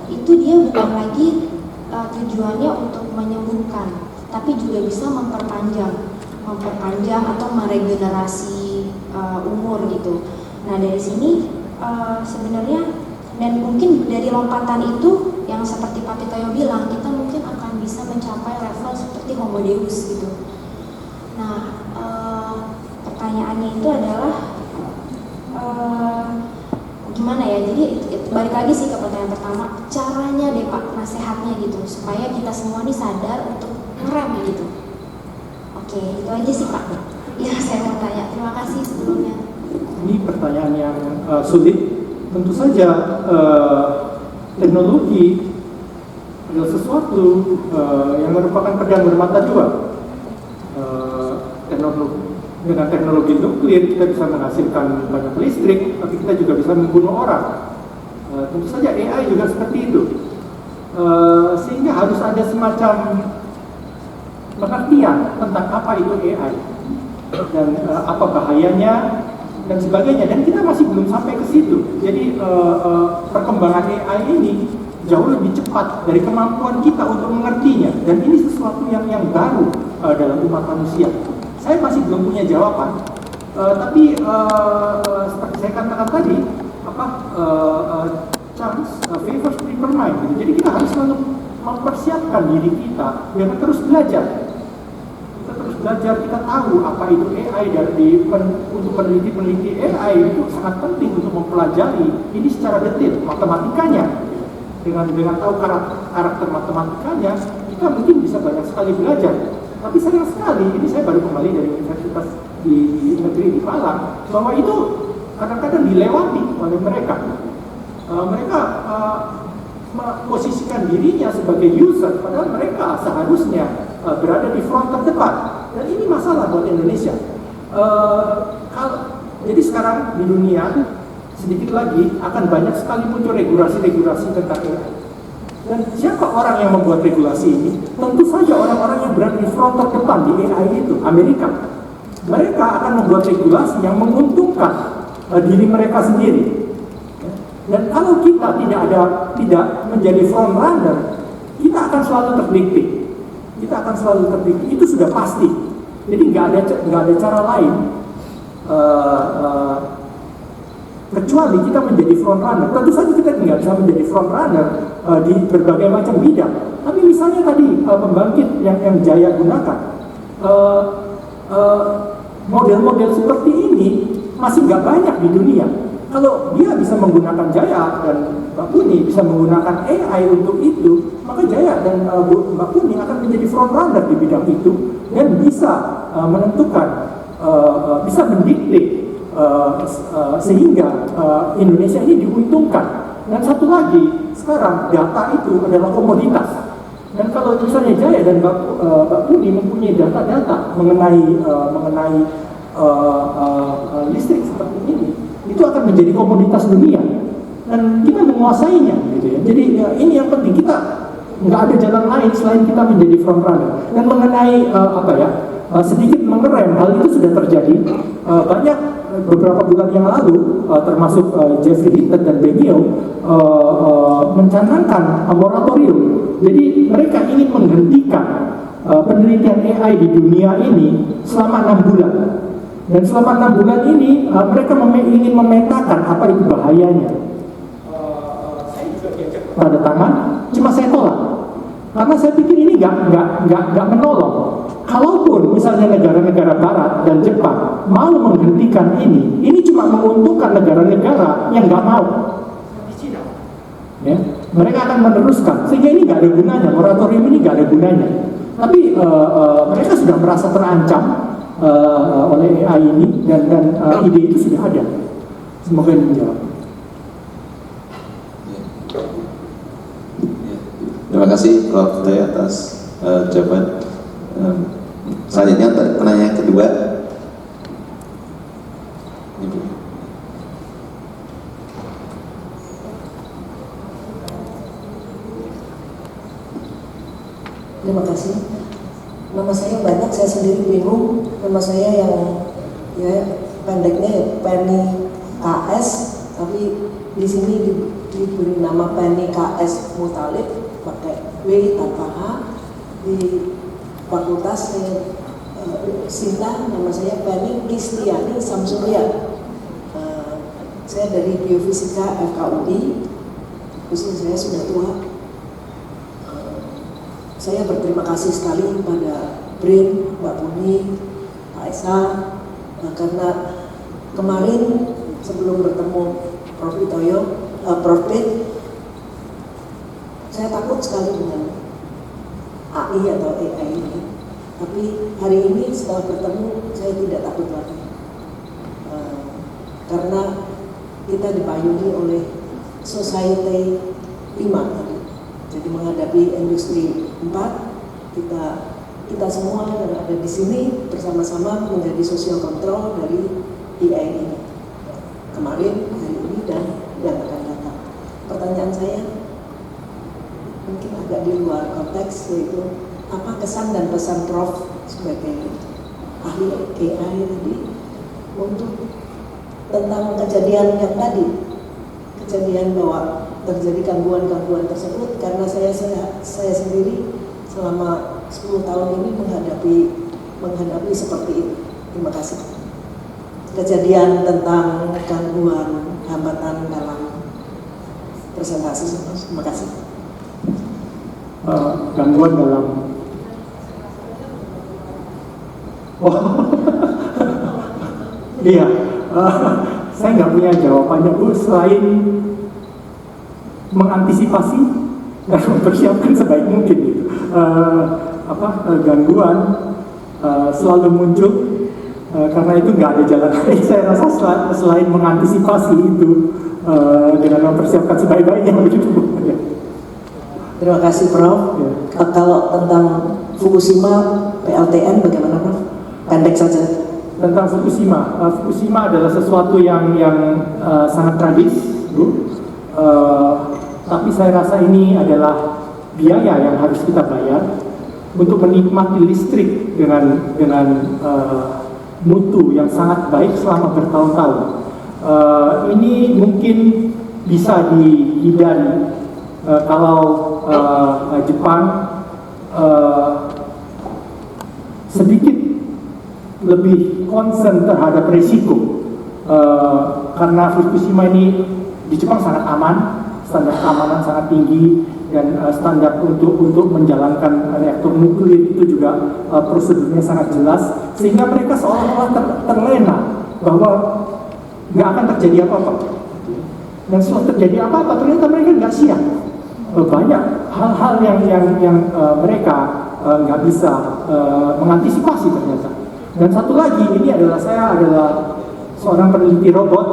[SPEAKER 4] Itu dia bukan lagi tujuannya untuk menyembuhkan, tapi juga bisa memperpanjang atau meregenerasi umur gitu. Nah dari sini sebenarnya, dan mungkin dari lompatan itu yang seperti Pak Pitoyo bilang, kita mungkin akan bisa mencapai level seperti Homo deus gitu. Nah pertanyaannya itu adalah gimana ya, jadi balik lagi sih ke pertanyaan pertama, caranya deh Pak, nasihatnya gitu supaya kita semua nih sadar untuk ngerem gitu. Oke, itu aja sih Pak yang saya mau tanya. Terima kasih sebelumnya.
[SPEAKER 3] Ini pertanyaan yang sulit. Tentu saja teknologi adalah sesuatu yang merupakan pedang bermata dua. Dengan teknologi nuklir kita bisa menghasilkan banyak listrik, tapi kita juga bisa membunuh orang. Tentu saja AI juga seperti itu. Sehingga harus ada semacam pengertian tentang apa itu AI dan apa bahayanya dan sebagainya. Dan kita masih belum sampai ke situ. Jadi perkembangan AI ini jauh lebih cepat dari kemampuan kita untuk mengertinya. Dan ini sesuatu yang baru dalam umat manusia. Saya masih belum punya jawaban, tapi seperti saya katakan tadi, chance favors predetermined. Gitu. Jadi kita harus selalu mempersiapkan diri kita dengan terus belajar. Kita terus belajar, kita tahu apa itu AI, untuk peneliti AI itu sangat penting untuk mempelajari ini secara detail matematikanya. Dengan tahu karakter matematikanya, kita mungkin bisa banyak sekali belajar. Tapi sayang sekali, ini saya baru kembali dari universitas di negeri di Malang, bahwa itu kadang-kadang dilewati oleh mereka. Mereka memposisikan dirinya sebagai user, padahal mereka seharusnya berada di front terdepan. Dan ini masalah buat Indonesia. Jadi sekarang di dunia, sedikit lagi akan banyak sekali muncul regulasi-regulasi tentang AI. Dan siapa orang yang membuat regulasi ini? Tentu saja orang-orang yang berada di front terdepan di AI itu, Amerika. Mereka akan membuat regulasi yang menguntungkan diri mereka sendiri. Dan kalau kita tidak menjadi front runner, kita akan selalu terdidik. Itu sudah pasti. Jadi nggak ada cara lain kecuali kita menjadi front runner. Tentu saja kita nggak bisa menjadi front runner di berbagai macam bidang. Tapi misalnya tadi pembangkit yang Jaya gunakan, model-model seperti ini masih nggak banyak di dunia. Kalau dia bisa menggunakan Jaya dan Mbak Puni bisa menggunakan AI untuk itu, maka Jaya dan Mbak Puni akan menjadi frontrunner di bidang itu dan bisa menentukan, bisa mendikte sehingga Indonesia ini diuntungkan. Dan satu lagi, sekarang data itu adalah komoditas. Dan kalau misalnya Jaya dan Mbak Puni mempunyai data-data mengenai listrik seperti ini, itu akan menjadi komoditas dunia dan kita menguasainya, gitu ya. Jadi ini yang penting, kita nggak ada jalan lain selain kita menjadi frontrunner. Dan mengenai sedikit mengerem, hal itu sudah terjadi banyak beberapa bulan yang lalu, termasuk Jeffrey Hinton dan Bengio mencanangkan moratorium. Jadi mereka ingin menghentikan penelitian AI di dunia ini selama 6 bulan. Dan selama 6 bulan ini mereka ingin memetakan apa itu bahayanya. Saya juga diajak pada tangan, cuma saya tolak karena saya pikir ini nggak menolong. Kalaupun misalnya negara-negara Barat dan Jepang mau menghentikan ini cuma menguntungkan negara-negara yang nggak mau. Ya, mereka akan meneruskan sehingga ini nggak ada gunanya, moratorium ini nggak ada gunanya. Tapi mereka sudah merasa terancam oleh AI ini dan ide itu sudah ada. Semoga ini menjawab.
[SPEAKER 2] Terima kasih Prof. Jaya atas jawaban. Selanjutnya penanya yang kedua.
[SPEAKER 5] Terima kasih. Nama saya banyak, saya sendiri bingung. Nama saya yang pendeknya Penny KS, tapi di sini diberi nama Penny KS Mutalib pakai W tanpa H. Di fakultas Sinta, nama saya Penny Kristiani Samsurya. Saya dari Biofisika FKUI, usia saya sudah tua. Saya berterima kasih sekali kepada Brin, Mbak Puni, Pak Esa, karena kemarin sebelum bertemu Prof. Itoyo, Prof. Brin, saya takut sekali dengan AI atau AI ini. Tapi hari ini setelah bertemu, saya tidak takut lagi. Karena kita dipayungi oleh Society 5 tadi. Jadi menghadapi industri 4, kita semua yang ada di sini bersama-sama menjadi social control dari AI ini. Kemarin, hari ini, dan yang akan datang. Pertanyaan saya mungkin agak di luar konteks, yaitu apa kesan dan pesan Prof sebagai ahli AI tadi untuk tentang kejadian yang tadi, kejadian bahwa terjadi gangguan-gangguan tersebut, karena saya sendiri selama 10 tahun ini menghadapi seperti itu. Terima kasih. Kejadian tentang gangguan hambatan dalam presentasi. Terima kasih.
[SPEAKER 3] Gangguan dalam iya, saya nggak punya jawabannya Bu, selain mengantisipasi dan mempersiapkan sebaik mungkin gitu. Gangguan selalu muncul karena itu nggak ada jalan lain. Saya rasa selain mengantisipasi itu dengan mempersiapkan sebaik-baiknya begitu.
[SPEAKER 5] Terima kasih Prof.
[SPEAKER 3] Ya.
[SPEAKER 5] Kalau tentang Fukushima PLTN bagaimana Prof? Pendek saja.
[SPEAKER 3] Tentang Fukushima, Fukushima adalah sesuatu yang sangat tragis, Bu. Tapi saya rasa ini adalah biaya yang harus kita bayar untuk menikmati listrik dengan mutu yang sangat baik selama bertahun-tahun. Ini mungkin bisa dihindari kalau Jepang sedikit lebih concern terhadap risiko, karena Fukushima ini di Jepang sangat aman, standar keamanan sangat tinggi, dan standar untuk menjalankan reaktor nuklir itu juga prosedurnya sangat jelas, sehingga mereka seolah-olah terlena bahwa nggak akan terjadi apa-apa. Dan setelah terjadi apa-apa, ternyata mereka nggak siap. Banyak hal-hal yang mereka nggak bisa mengantisipasi ternyata. Dan satu lagi, ini adalah saya adalah seorang peneliti robot,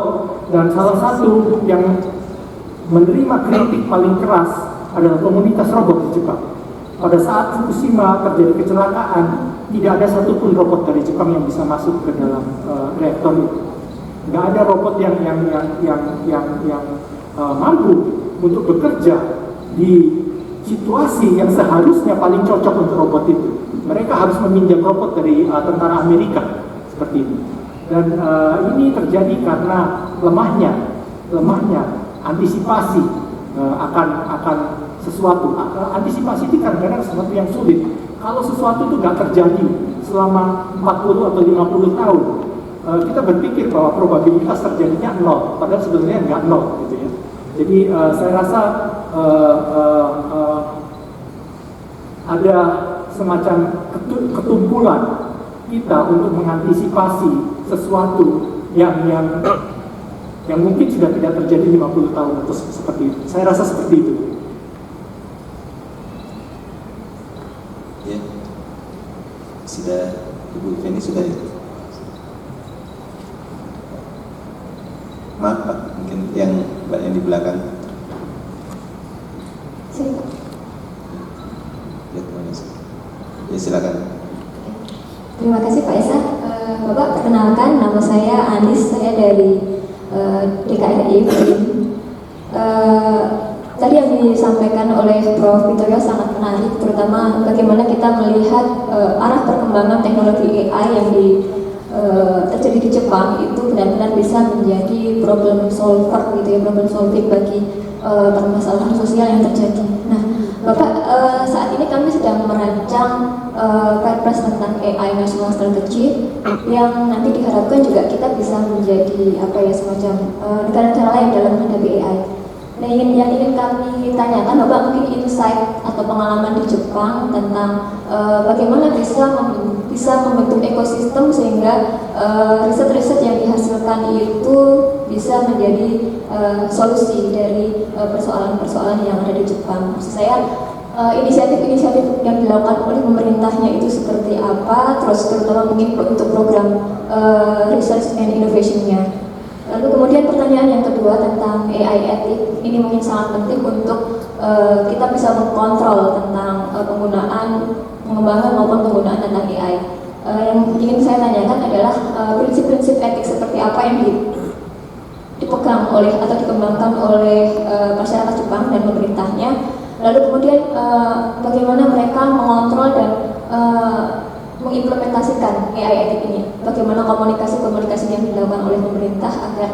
[SPEAKER 3] dan salah satu yang menerima kritik paling keras adalah komunitas robot di Jepang. Pada saat Fukushima terjadi kecelakaan, tidak ada satupun robot dari Jepang yang bisa masuk ke dalam reaktor itu. Nggak ada robot yang mampu untuk bekerja di situasi yang seharusnya paling cocok untuk robot itu. Mereka harus meminjam robot dari tentara Amerika seperti ini. Dan ini terjadi karena lemahnya antisipasi akan sesuatu. Antisipasi itu kadang-kadang sesuatu yang sulit. Kalau sesuatu itu nggak terjadi selama 40 atau 50 tahun, kita berpikir bahwa probabilitas terjadinya 0, padahal sebenarnya nggak 0 gitu ya. Jadi saya rasa ada semacam ketumpulan kita untuk mengantisipasi sesuatu yang mungkin sudah tidak terjadi 50 tahun atau seperti itu. Saya rasa seperti itu.
[SPEAKER 2] Ya, sudah Ibu Feni sudah itu. Maaf Pak, mungkin yang Mbak yang di belakang. Ya silakan.
[SPEAKER 6] Terima kasih Pak Esa. Bapak, perkenalkan, nama saya Anis, saya dari DKI. Tadi yang disampaikan oleh Prof. Vitorio sangat menarik, terutama bagaimana kita melihat arah perkembangan teknologi AI yang terjadi di Jepang itu benar-benar bisa menjadi problem solver gitu ya, problem solving bagi permasalahan sosial yang terjadi. Nah, Bapak, saat ini kami sedang merancang Perpres tentang AI National Strategy yang nanti diharapkan juga kita bisa menjadi semacam negara-negara lain dalam menghadapi AI. Nah, yang ingin kami tanyakan, Bapak, mungkin insight atau pengalaman di Jepang tentang bagaimana bisa membentuk ekosistem sehingga riset-riset yang dihasilkan itu bisa menjadi solusi dari persoalan-persoalan yang ada di Jepang. Maksud saya, inisiatif-inisiatif yang dilakukan oleh pemerintahnya itu seperti apa, terus terutama mungkin untuk program research and innovation-nya. Lalu kemudian pertanyaan yang kedua tentang AI etik, ini mungkin sangat penting untuk kita bisa mengkontrol tentang pengembangan maupun penggunaan tentang AI. Yang ingin saya tanyakan adalah prinsip-prinsip etik seperti apa yang dipegang oleh atau dikembangkan oleh masyarakat Jepang dan pemerintahnya. Lalu kemudian bagaimana mereka mengontrol dan mengimplementasikan AI etik ini, bagaimana komunikasi yang dilakukan oleh pemerintah agar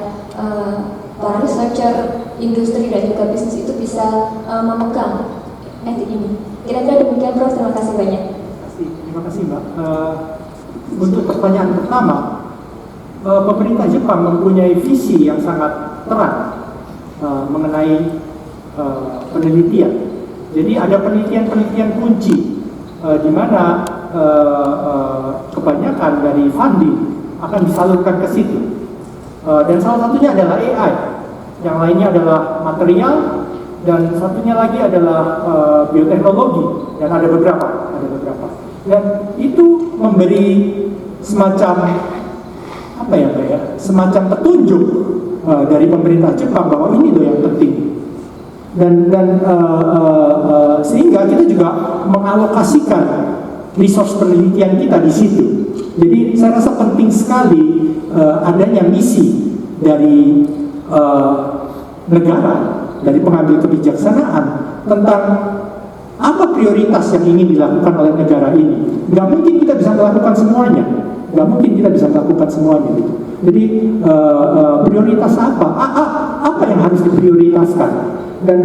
[SPEAKER 6] para researcher, industri dan juga bisnis itu bisa memegang etik ini. Kira-kira demikian, Prof. Terima kasih banyak.
[SPEAKER 3] Terima kasih Mbak. Untuk pertanyaan pertama, pemerintah Jepang mempunyai visi yang sangat terang mengenai penelitian. Jadi ada penelitian-penelitian kunci di mana kebanyakan dari funding akan disalurkan ke situ. Dan salah satunya adalah AI, yang lainnya adalah material, dan satunya lagi adalah bioteknologi, dan ada beberapa. Dan itu memberi semacam semacam petunjuk dari pemerintah Jepang bahwa ini loh yang penting. Dan sehingga kita juga mengalokasikan resource penelitian kita di situ. Jadi saya rasa penting sekali adanya misi dari negara, dari pengambil kebijaksanaan tentang apa prioritas yang ingin dilakukan oleh negara ini. Nggak mungkin kita bisa melakukan semuanya. Gitu. Jadi prioritas apa yang harus diprioritaskan, dan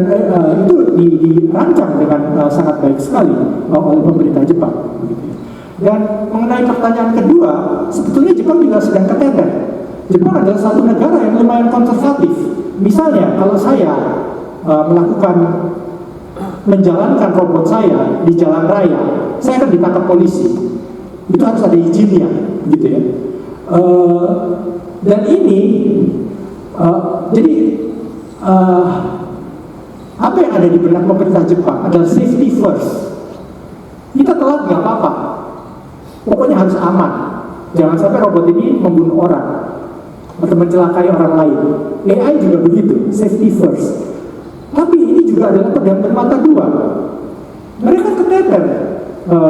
[SPEAKER 3] itu dirancang dengan sangat baik sekali oleh pemerintah Jepang. Dan mengenai pertanyaan kedua, sebetulnya Jepang juga sedang keteter. Jepang adalah satu negara yang lumayan konservatif. Misalnya kalau saya menjalankan robot saya di jalan raya, saya akan ditangkap polisi. Itu harus ada izinnya, gitu ya. Dan ini jadi apa yang ada di benak pemerintah Jepang adalah safety first. Kita telat nggak apa-apa, pokoknya harus aman. Jangan sampai robot ini membunuh orang atau mencelakai orang lain. AI juga begitu, safety first. Tapi ini juga adalah pedang bermata dua. Mereka keteter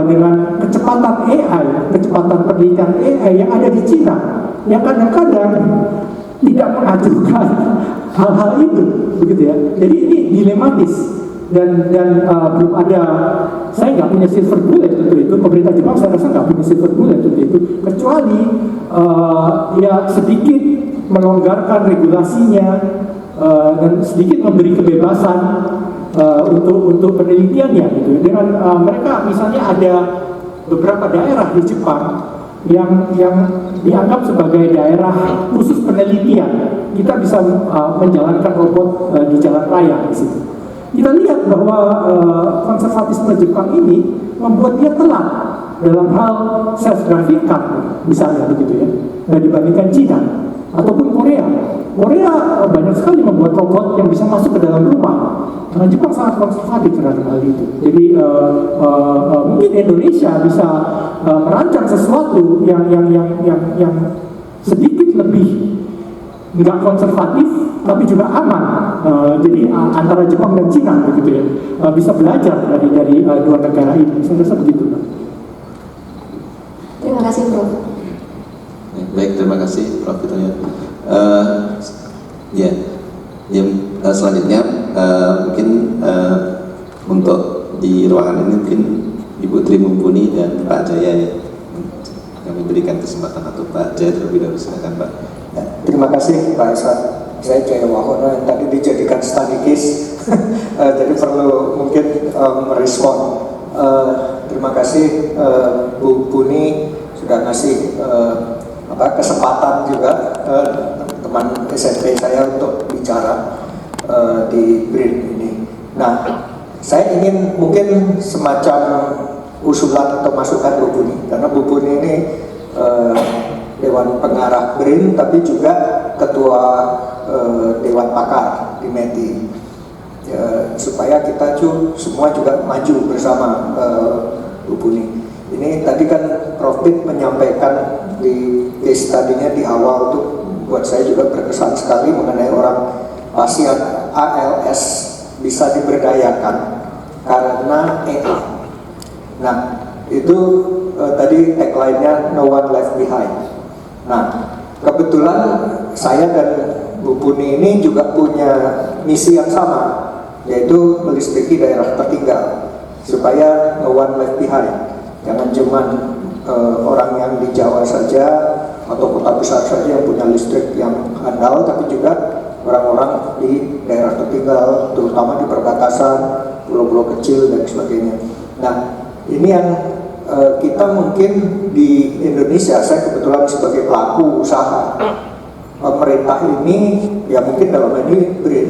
[SPEAKER 3] dengan kecepatan AI, kecepatan penelitian AI yang ada di Cina, yang kadang-kadang tidak mengajukan hal-hal itu, begitu ya. Jadi ini dilematis dan belum ada. Saya nggak punya silver bullet untuk itu. Pemerintah Jepang saya rasa nggak punya silver bullet untuk itu, kecuali ya sedikit melonggarkan regulasinya dan sedikit memberi kebebasan untuk penelitiannya gitu. Dengan mereka misalnya ada beberapa daerah di Jepang yang dianggap sebagai daerah khusus penelitian. Kita bisa menjalankan robot di jalan raya di situ. Kita lihat bahwa konservatisme Jepang ini membuat dia telat dalam hal self-driving car misalnya begitu ya, dibandingkan Cina ataupun Korea. Korea banyak sekali membuat robot yang bisa masuk ke dalam rumah. Karena Jepang sangat konservatif terhadap hal itu. Jadi mungkin Indonesia bisa merancang sesuatu yang sedikit lebih nggak konservatif tapi juga aman. Jadi antara Jepang dan Cina begitu ya, bisa belajar dari dua negara ini. Saya rasa begitu.
[SPEAKER 6] Terima kasih, Prof.
[SPEAKER 2] Baik, terima kasih Prof. Vitoyo. Selanjutnya mungkin untuk di ruangan ini mungkin Ibu Tri Mumpuni dan Pak Jaya ya, yang memberikan kesempatan untuk Pak Jaya terlebih dahulu. Silakan Pak.
[SPEAKER 7] Ya, terima kasih Pak Esa. Saya Jaya Wahono yang tadi dijadikan study case, jadi perlu mungkin merespon. Terima kasih Bu Puni sudah ngasih kesempatan juga teman SMP saya untuk bicara di BRIN ini. Nah, saya ingin mungkin semacam usulan atau masukan Bu Puni, karena Bu Puni ini Dewan Pengarah BRIN, tapi juga Ketua Dewan Pakar di METI, supaya kita semua juga maju bersama Bu Puni. Ini tadi kan Prof. Bit menyampaikan di case tadinya di awal tuh, buat saya juga berkesan sekali mengenai orang pasien ALS bisa diberdayakan karena AI. Nah, itu tadi tagline-nya no one left behind. Nah, kebetulan saya dan Bu Puni ini juga punya misi yang sama, yaitu melistriki daerah tertinggal supaya no one left behind. Jangan cuma orang yang di Jawa saja atau kota besar saja yang punya listrik yang handal, tapi juga orang-orang di daerah tertinggal, terutama di perbatasan, pulau-pulau kecil dan sebagainya. Nah, ini yang kita mungkin di Indonesia, saya kebetulan sebagai pelaku usaha, pemerintah ini ya mungkin dalam ini BRIN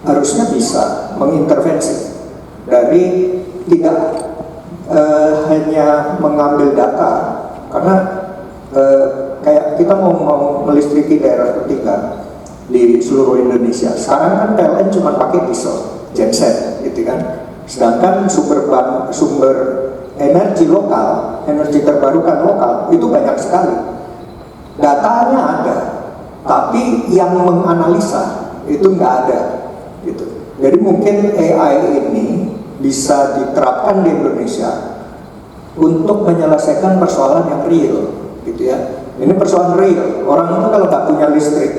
[SPEAKER 7] harusnya bisa mengintervensi dari tidak hanya mengambil data, karena kayak kita mau melistriki daerah tertinggal di seluruh Indonesia. Sekarang kan PLN cuma pakai diesel, genset, gitu kan. Sedangkan sumber energi lokal, energi terbarukan lokal itu banyak sekali. Datanya ada, tapi yang menganalisa itu nggak ada, gitu. Jadi mungkin AI ini bisa diterapkan di Indonesia untuk menyelesaikan persoalan yang real, gitu ya. Ini persoalan real. Orang itu kalau nggak punya listrik,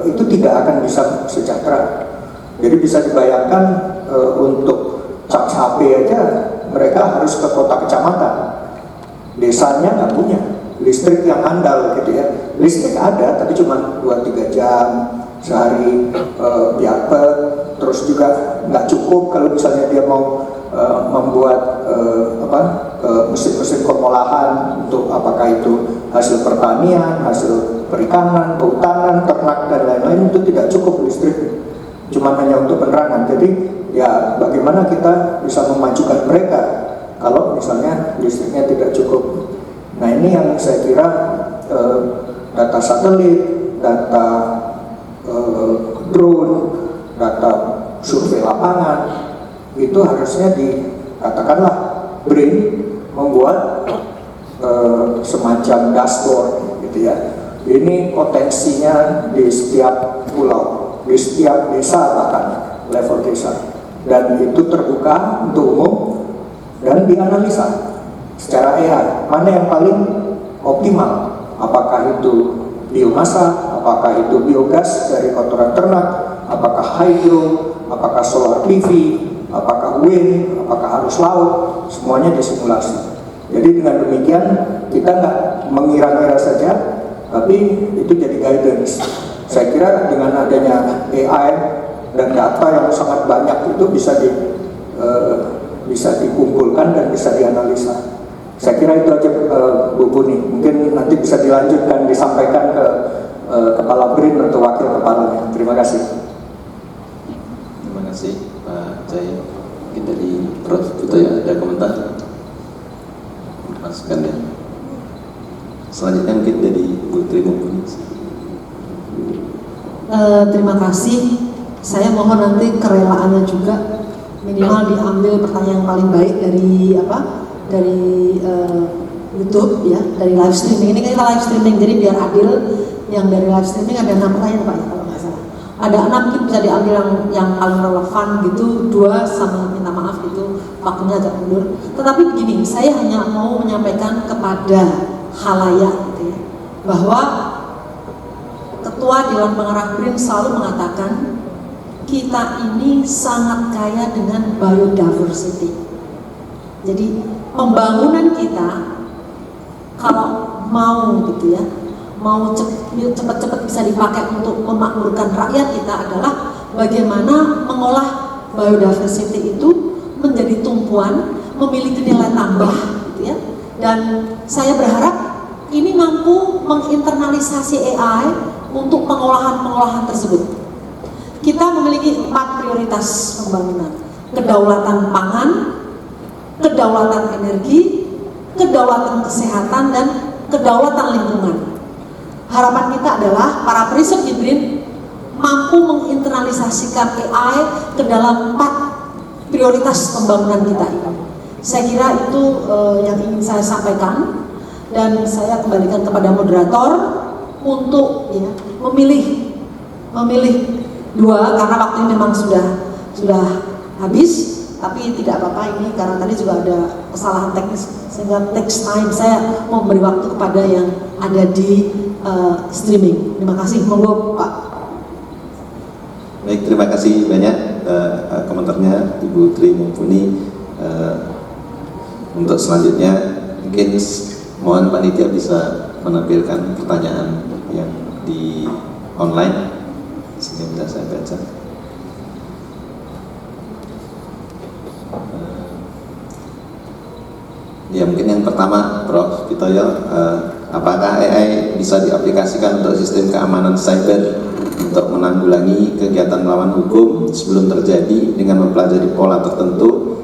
[SPEAKER 7] itu tidak akan bisa sejahtera. Jadi bisa dibayangkan untuk charge HP aja mereka harus ke kota kecamatan, desanya nggak punya listrik yang andal, gitu ya. Listrik ada, tapi cuma 2-3 jam sehari, terus juga nggak cukup kalau misalnya dia mau membuat mesin-mesin pengolahan untuk apakah itu hasil pertanian, hasil perikanan, kehutanan, ternak dan lain-lain, itu tidak cukup listrik, cuma hanya untuk penerangan. Jadi ya bagaimana kita bisa memajukan mereka kalau misalnya listriknya tidak cukup. Nah, ini yang saya kira data satelit, data drone, data survei lapangan, itu harusnya dikatakanlah BRIN membuat semacam dashboard gitu ya. Ini potensinya di setiap pulau, di setiap desa, bahkan level desa, dan itu terbuka untuk umum dan dianalisa secara AI mana yang paling optimal, apakah itu biomasa, apakah itu biogas dari kotoran ternak, apakah hydro, apakah solar PV, apakah wind, apakah arus laut, semuanya disimulasi. Jadi dengan demikian kita nggak mengira-ngira saja, tapi itu jadi guidance. Saya kira dengan adanya AI dan data yang sangat banyak itu bisa dikumpulkan dan bisa dianalisa. Saya kira itu aja Bu Puni. Mungkin nanti bisa dilanjutkan, disampaikan ke Kepala BRIN atau Wakil Kepalanya. Terima kasih.
[SPEAKER 2] Terima kasih Pak Jaya. Mungkin dari Prof. Butoyo ada komentar? Masukkan ya. Selanjutnya mungkin dari Bu Tri Mumpuni.
[SPEAKER 1] Terima kasih. Saya mohon nanti kerelaannya juga minimal diambil pertanyaan yang paling baik dari YouTube ya, dari live streaming. Ini kita live streaming, jadi biar adil. Yang dari live streaming ada 6 pertanyaan Pak ya, kalau nggak salah. Ada 6, mungkin bisa diambil yang paling relevan gitu, 2 sama minta maaf itu waktunya agak mundur. Tetapi begini, saya hanya mau menyampaikan kepada khalayak gitu ya, bahwa Ketua Dewan Pengarah BRIN selalu mengatakan kita ini sangat kaya dengan biodiversity. Jadi pembangunan kita kalau mau gitu ya, mau cepat-cepat bisa dipakai untuk memakmurkan rakyat kita adalah bagaimana mengolah biodiversity itu menjadi tumpuan, memiliki nilai tambah gitu ya. Dan saya berharap ini mampu menginternalisasi AI untuk pengolahan tersebut. Kita memiliki 4 prioritas pembangunan: kedaulatan pangan, kedaulatan energi, kedaulatan kesehatan, dan kedaulatan lingkungan. Harapan kita adalah para periset di BRIN mampu menginternalisasikan AI ke dalam 4 prioritas pembangunan kita ini. Saya kira itu yang ingin saya sampaikan, dan saya kembalikan kepada moderator untuk ya, memilih 2 karena waktunya memang sudah habis, tapi tidak apa-apa ini karena tadi juga ada kesalahan teknis sehingga takes time. Saya mau beri waktu kepada yang ada di streaming. Terima kasih, monggo Pak.
[SPEAKER 2] Baik, terima kasih banyak komentarnya Ibu Tri Mumpuni. Untuk selanjutnya mungkin mohon panitia bisa menampilkan pertanyaan yang di online sehingga bisa saya baca. Ya, mungkin yang pertama Prof. Butoyo, apakah AI bisa diaplikasikan untuk sistem keamanan cyber untuk menanggulangi kegiatan melawan hukum sebelum terjadi dengan mempelajari pola tertentu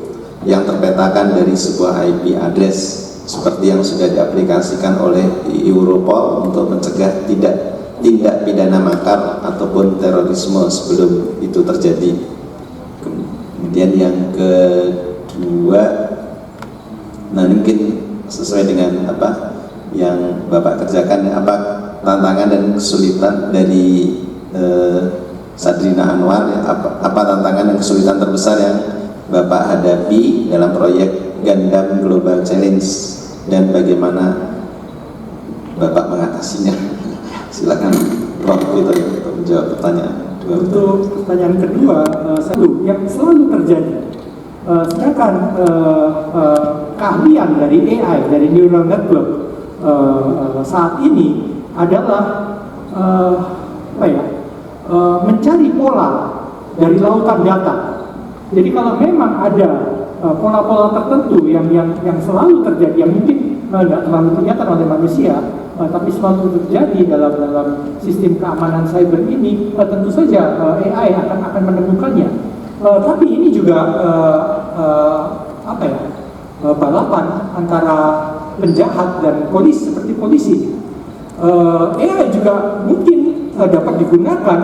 [SPEAKER 2] yang terpetakan dari sebuah IP address seperti yang sudah diaplikasikan oleh Europol untuk mencegah tindak pidana makar ataupun terorisme sebelum itu terjadi. Kemudian yang kedua, nah mungkin sesuai dengan apa yang Bapak kerjakan, apa tantangan dan kesulitan dari Sadrina Anwar, ya, apa tantangan dan kesulitan terbesar yang Bapak hadapi dalam proyek Gundam Global Challenge dan bagaimana Bapak mengatasinya? Silakan Prof. Butoyo untuk menjawab pertanyaan.
[SPEAKER 3] Untuk pertanyaan kedua, yang selalu terjadi, sedangkan keahlian dari AI, dari neural network saat ini adalah mencari pola dari lautan data. Jadi kalau memang ada pola-pola tertentu yang selalu terjadi, yang mungkin tidak terlalu kelihatan oleh manusia, tapi selalu terjadi dalam sistem keamanan cyber ini, tentu saja AI akan menemukannya. Tapi ini juga balapan antara penjahat dan polisi, seperti polisi. AI juga mungkin dapat digunakan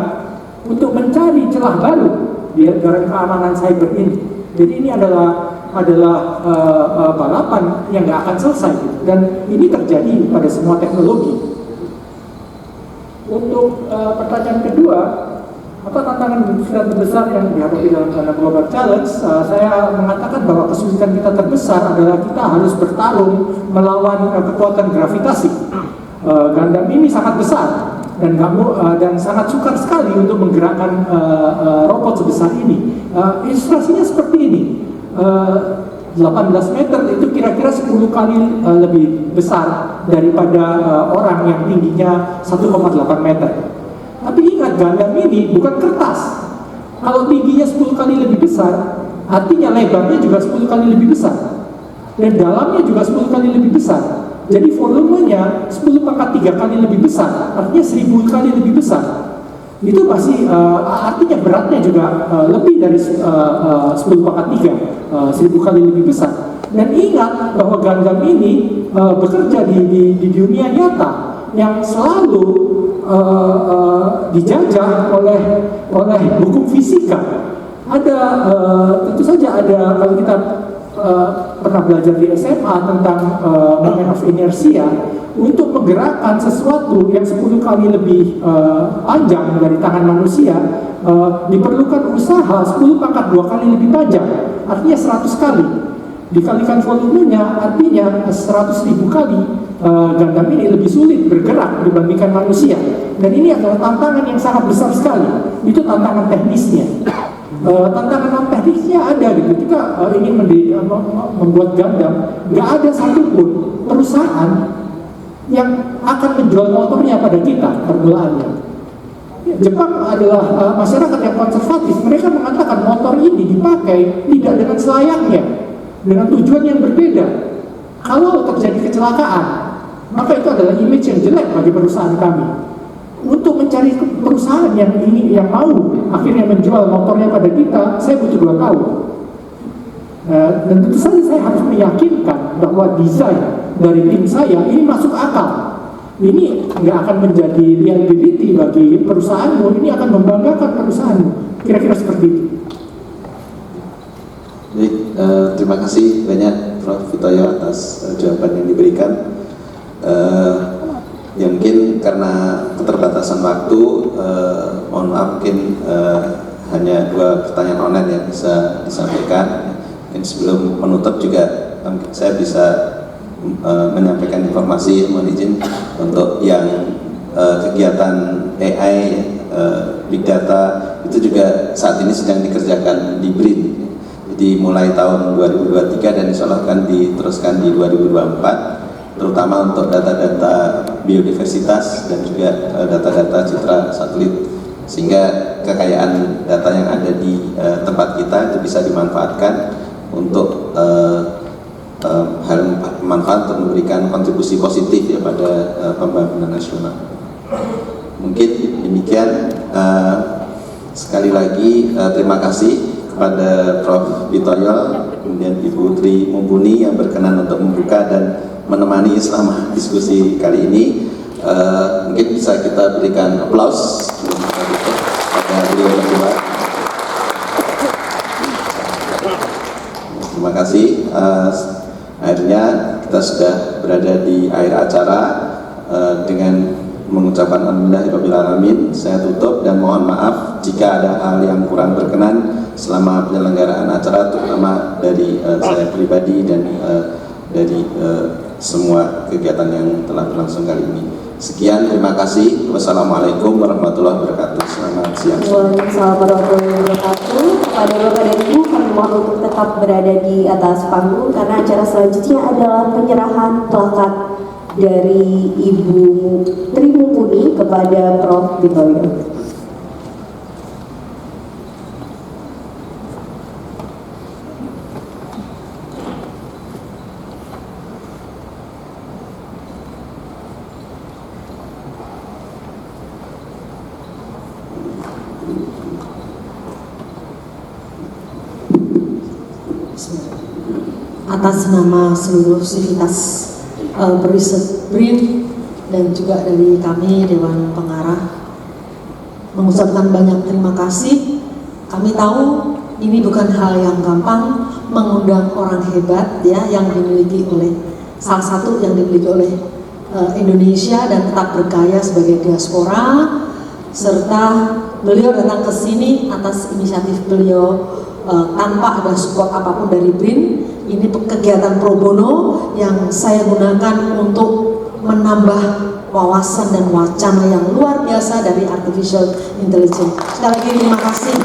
[SPEAKER 3] untuk mencari celah baru di dalam keamanan cyber ini. Jadi ini adalah balapan yang nggak akan selesai gitu. Dan ini terjadi pada semua teknologi. Untuk pertanyaan kedua, apa tantangan terbesar yang dihadapi dalam Global Challenge? Saya mengatakan bahwa kesulitan kita terbesar adalah kita harus bertarung melawan kekuatan gravitasi. Gundam ini sangat besar dan sangat sukar sekali untuk menggerakkan robot sebesar ini. Ilustrasinya seperti ini. 18 meter itu kira-kira 10 kali lebih besar daripada orang yang tingginya 1,8 meter. Tapi ingat, Gundam ini bukan kertas. Kalau tingginya 10 kali lebih besar, artinya lebarnya juga 10 kali lebih besar. Dan dalamnya juga 10 kali lebih besar. Jadi volumenya 10 pangkat 3 kali lebih besar, artinya 1000 kali lebih besar. Itu pasti artinya beratnya juga lebih dari 10 pangkat 3, 1000 kali lebih besar. Dan ingat bahwa Gundam ini bekerja di dunia nyata yang selalu dijajah oleh hukum fisika. Ada tentu saja ada, kalau kita pernah belajar di SMA tentang moment of inertia, untuk menggerakkan sesuatu yang 10 kali lebih panjang dari tangan manusia diperlukan usaha 10 pangkat 2 kali lebih panjang, artinya 100 kali. Dikalikan volumenya, artinya 100.000 kali Gundam ini lebih sulit bergerak dibandingkan manusia. Dan ini adalah tantangan yang sangat besar sekali. Itu tantangan teknisnya. Tantangan non teknisnya ada gitu. Kita ingin membuat Gundam, nggak ada satupun perusahaan yang akan menjual motornya pada kita permulaannya. Jepang adalah masyarakat yang konservatif. Mereka mengatakan motor ini dipakai tidak dengan selayaknya, dengan tujuan yang berbeda. Kalau terjadi kecelakaan, maka itu adalah image yang jelek bagi perusahaan kami. Untuk mencari perusahaan yang mau akhirnya menjual motornya pada kita, saya butuh 2 tahun. Dan tentu saja saya harus meyakinkan bahwa desain dari tim saya ini masuk akal. Ini nggak akan menjadi liability bagi perusahaanmu, ini akan membanggakan perusahaanmu. Kira-kira seperti itu.
[SPEAKER 2] Baik, terima kasih banyak Prof. Vitoyo atas jawaban yang diberikan. Ya mungkin karena keterbatasan waktu, mohon maaf mungkin hanya 2 pertanyaan online yang bisa disampaikan. Mungkin sebelum menutup juga saya bisa menyampaikan informasi, mohon izin untuk yang kegiatan AI, Big Data itu juga saat ini sedang dikerjakan di BRIN. Jadi mulai tahun 2023 dan insya Allah akan diteruskan di 2024. Terutama untuk data-data biodiversitas dan juga data-data citra satelit, sehingga kekayaan data yang ada di tempat kita itu bisa dimanfaatkan untuk hal manfaat untuk memberikan kontribusi positif ya pada pembangunan nasional. Mungkin demikian. Sekali lagi terima kasih kepada Prof. Vitoyo, kemudian Ibu Tri Mumpuni yang berkenan untuk membuka dan menemani selama diskusi kali ini. Mungkin bisa kita berikan aplaus pada beliau berdua. Terima kasih. Akhirnya kita sudah berada di akhir acara. Dengan mengucapkan alhamdulillahirabbil alamin, saya tutup dan mohon maaf jika ada hal yang kurang berkenan selama penyelenggaraan acara, terutama dari saya pribadi dan dari semua kegiatan yang telah berlangsung kali ini. Sekian, terima kasih. Wassalamualaikum warahmatullahi wabarakatuh. Selamat siang.
[SPEAKER 8] Waalaikumsalam warahmatullahi wabarakatuh. Kepada Bapak dan Ibu, kami mohon untuk tetap berada di atas panggung karena acara selanjutnya adalah penyerahan plakat dari Ibu Tri Mumpuni kepada Prof. Vitoyo.
[SPEAKER 5] Atas nama seluruh sivitas periset BRIN dan juga dari kami Dewan Pengarah,
[SPEAKER 1] mengucapkan banyak terima kasih. Kami tahu ini bukan hal yang gampang mengundang orang hebat ya yang dimiliki oleh salah satu yang dimiliki oleh Indonesia dan tetap berkaya sebagai diaspora, serta beliau datang ke sini atas inisiatif beliau tanpa ada support apapun dari BRIN. Ini kegiatan pro bono yang saya gunakan untuk menambah wawasan dan wacana yang luar biasa dari artificial intelligence. Sekali lagi terima kasih.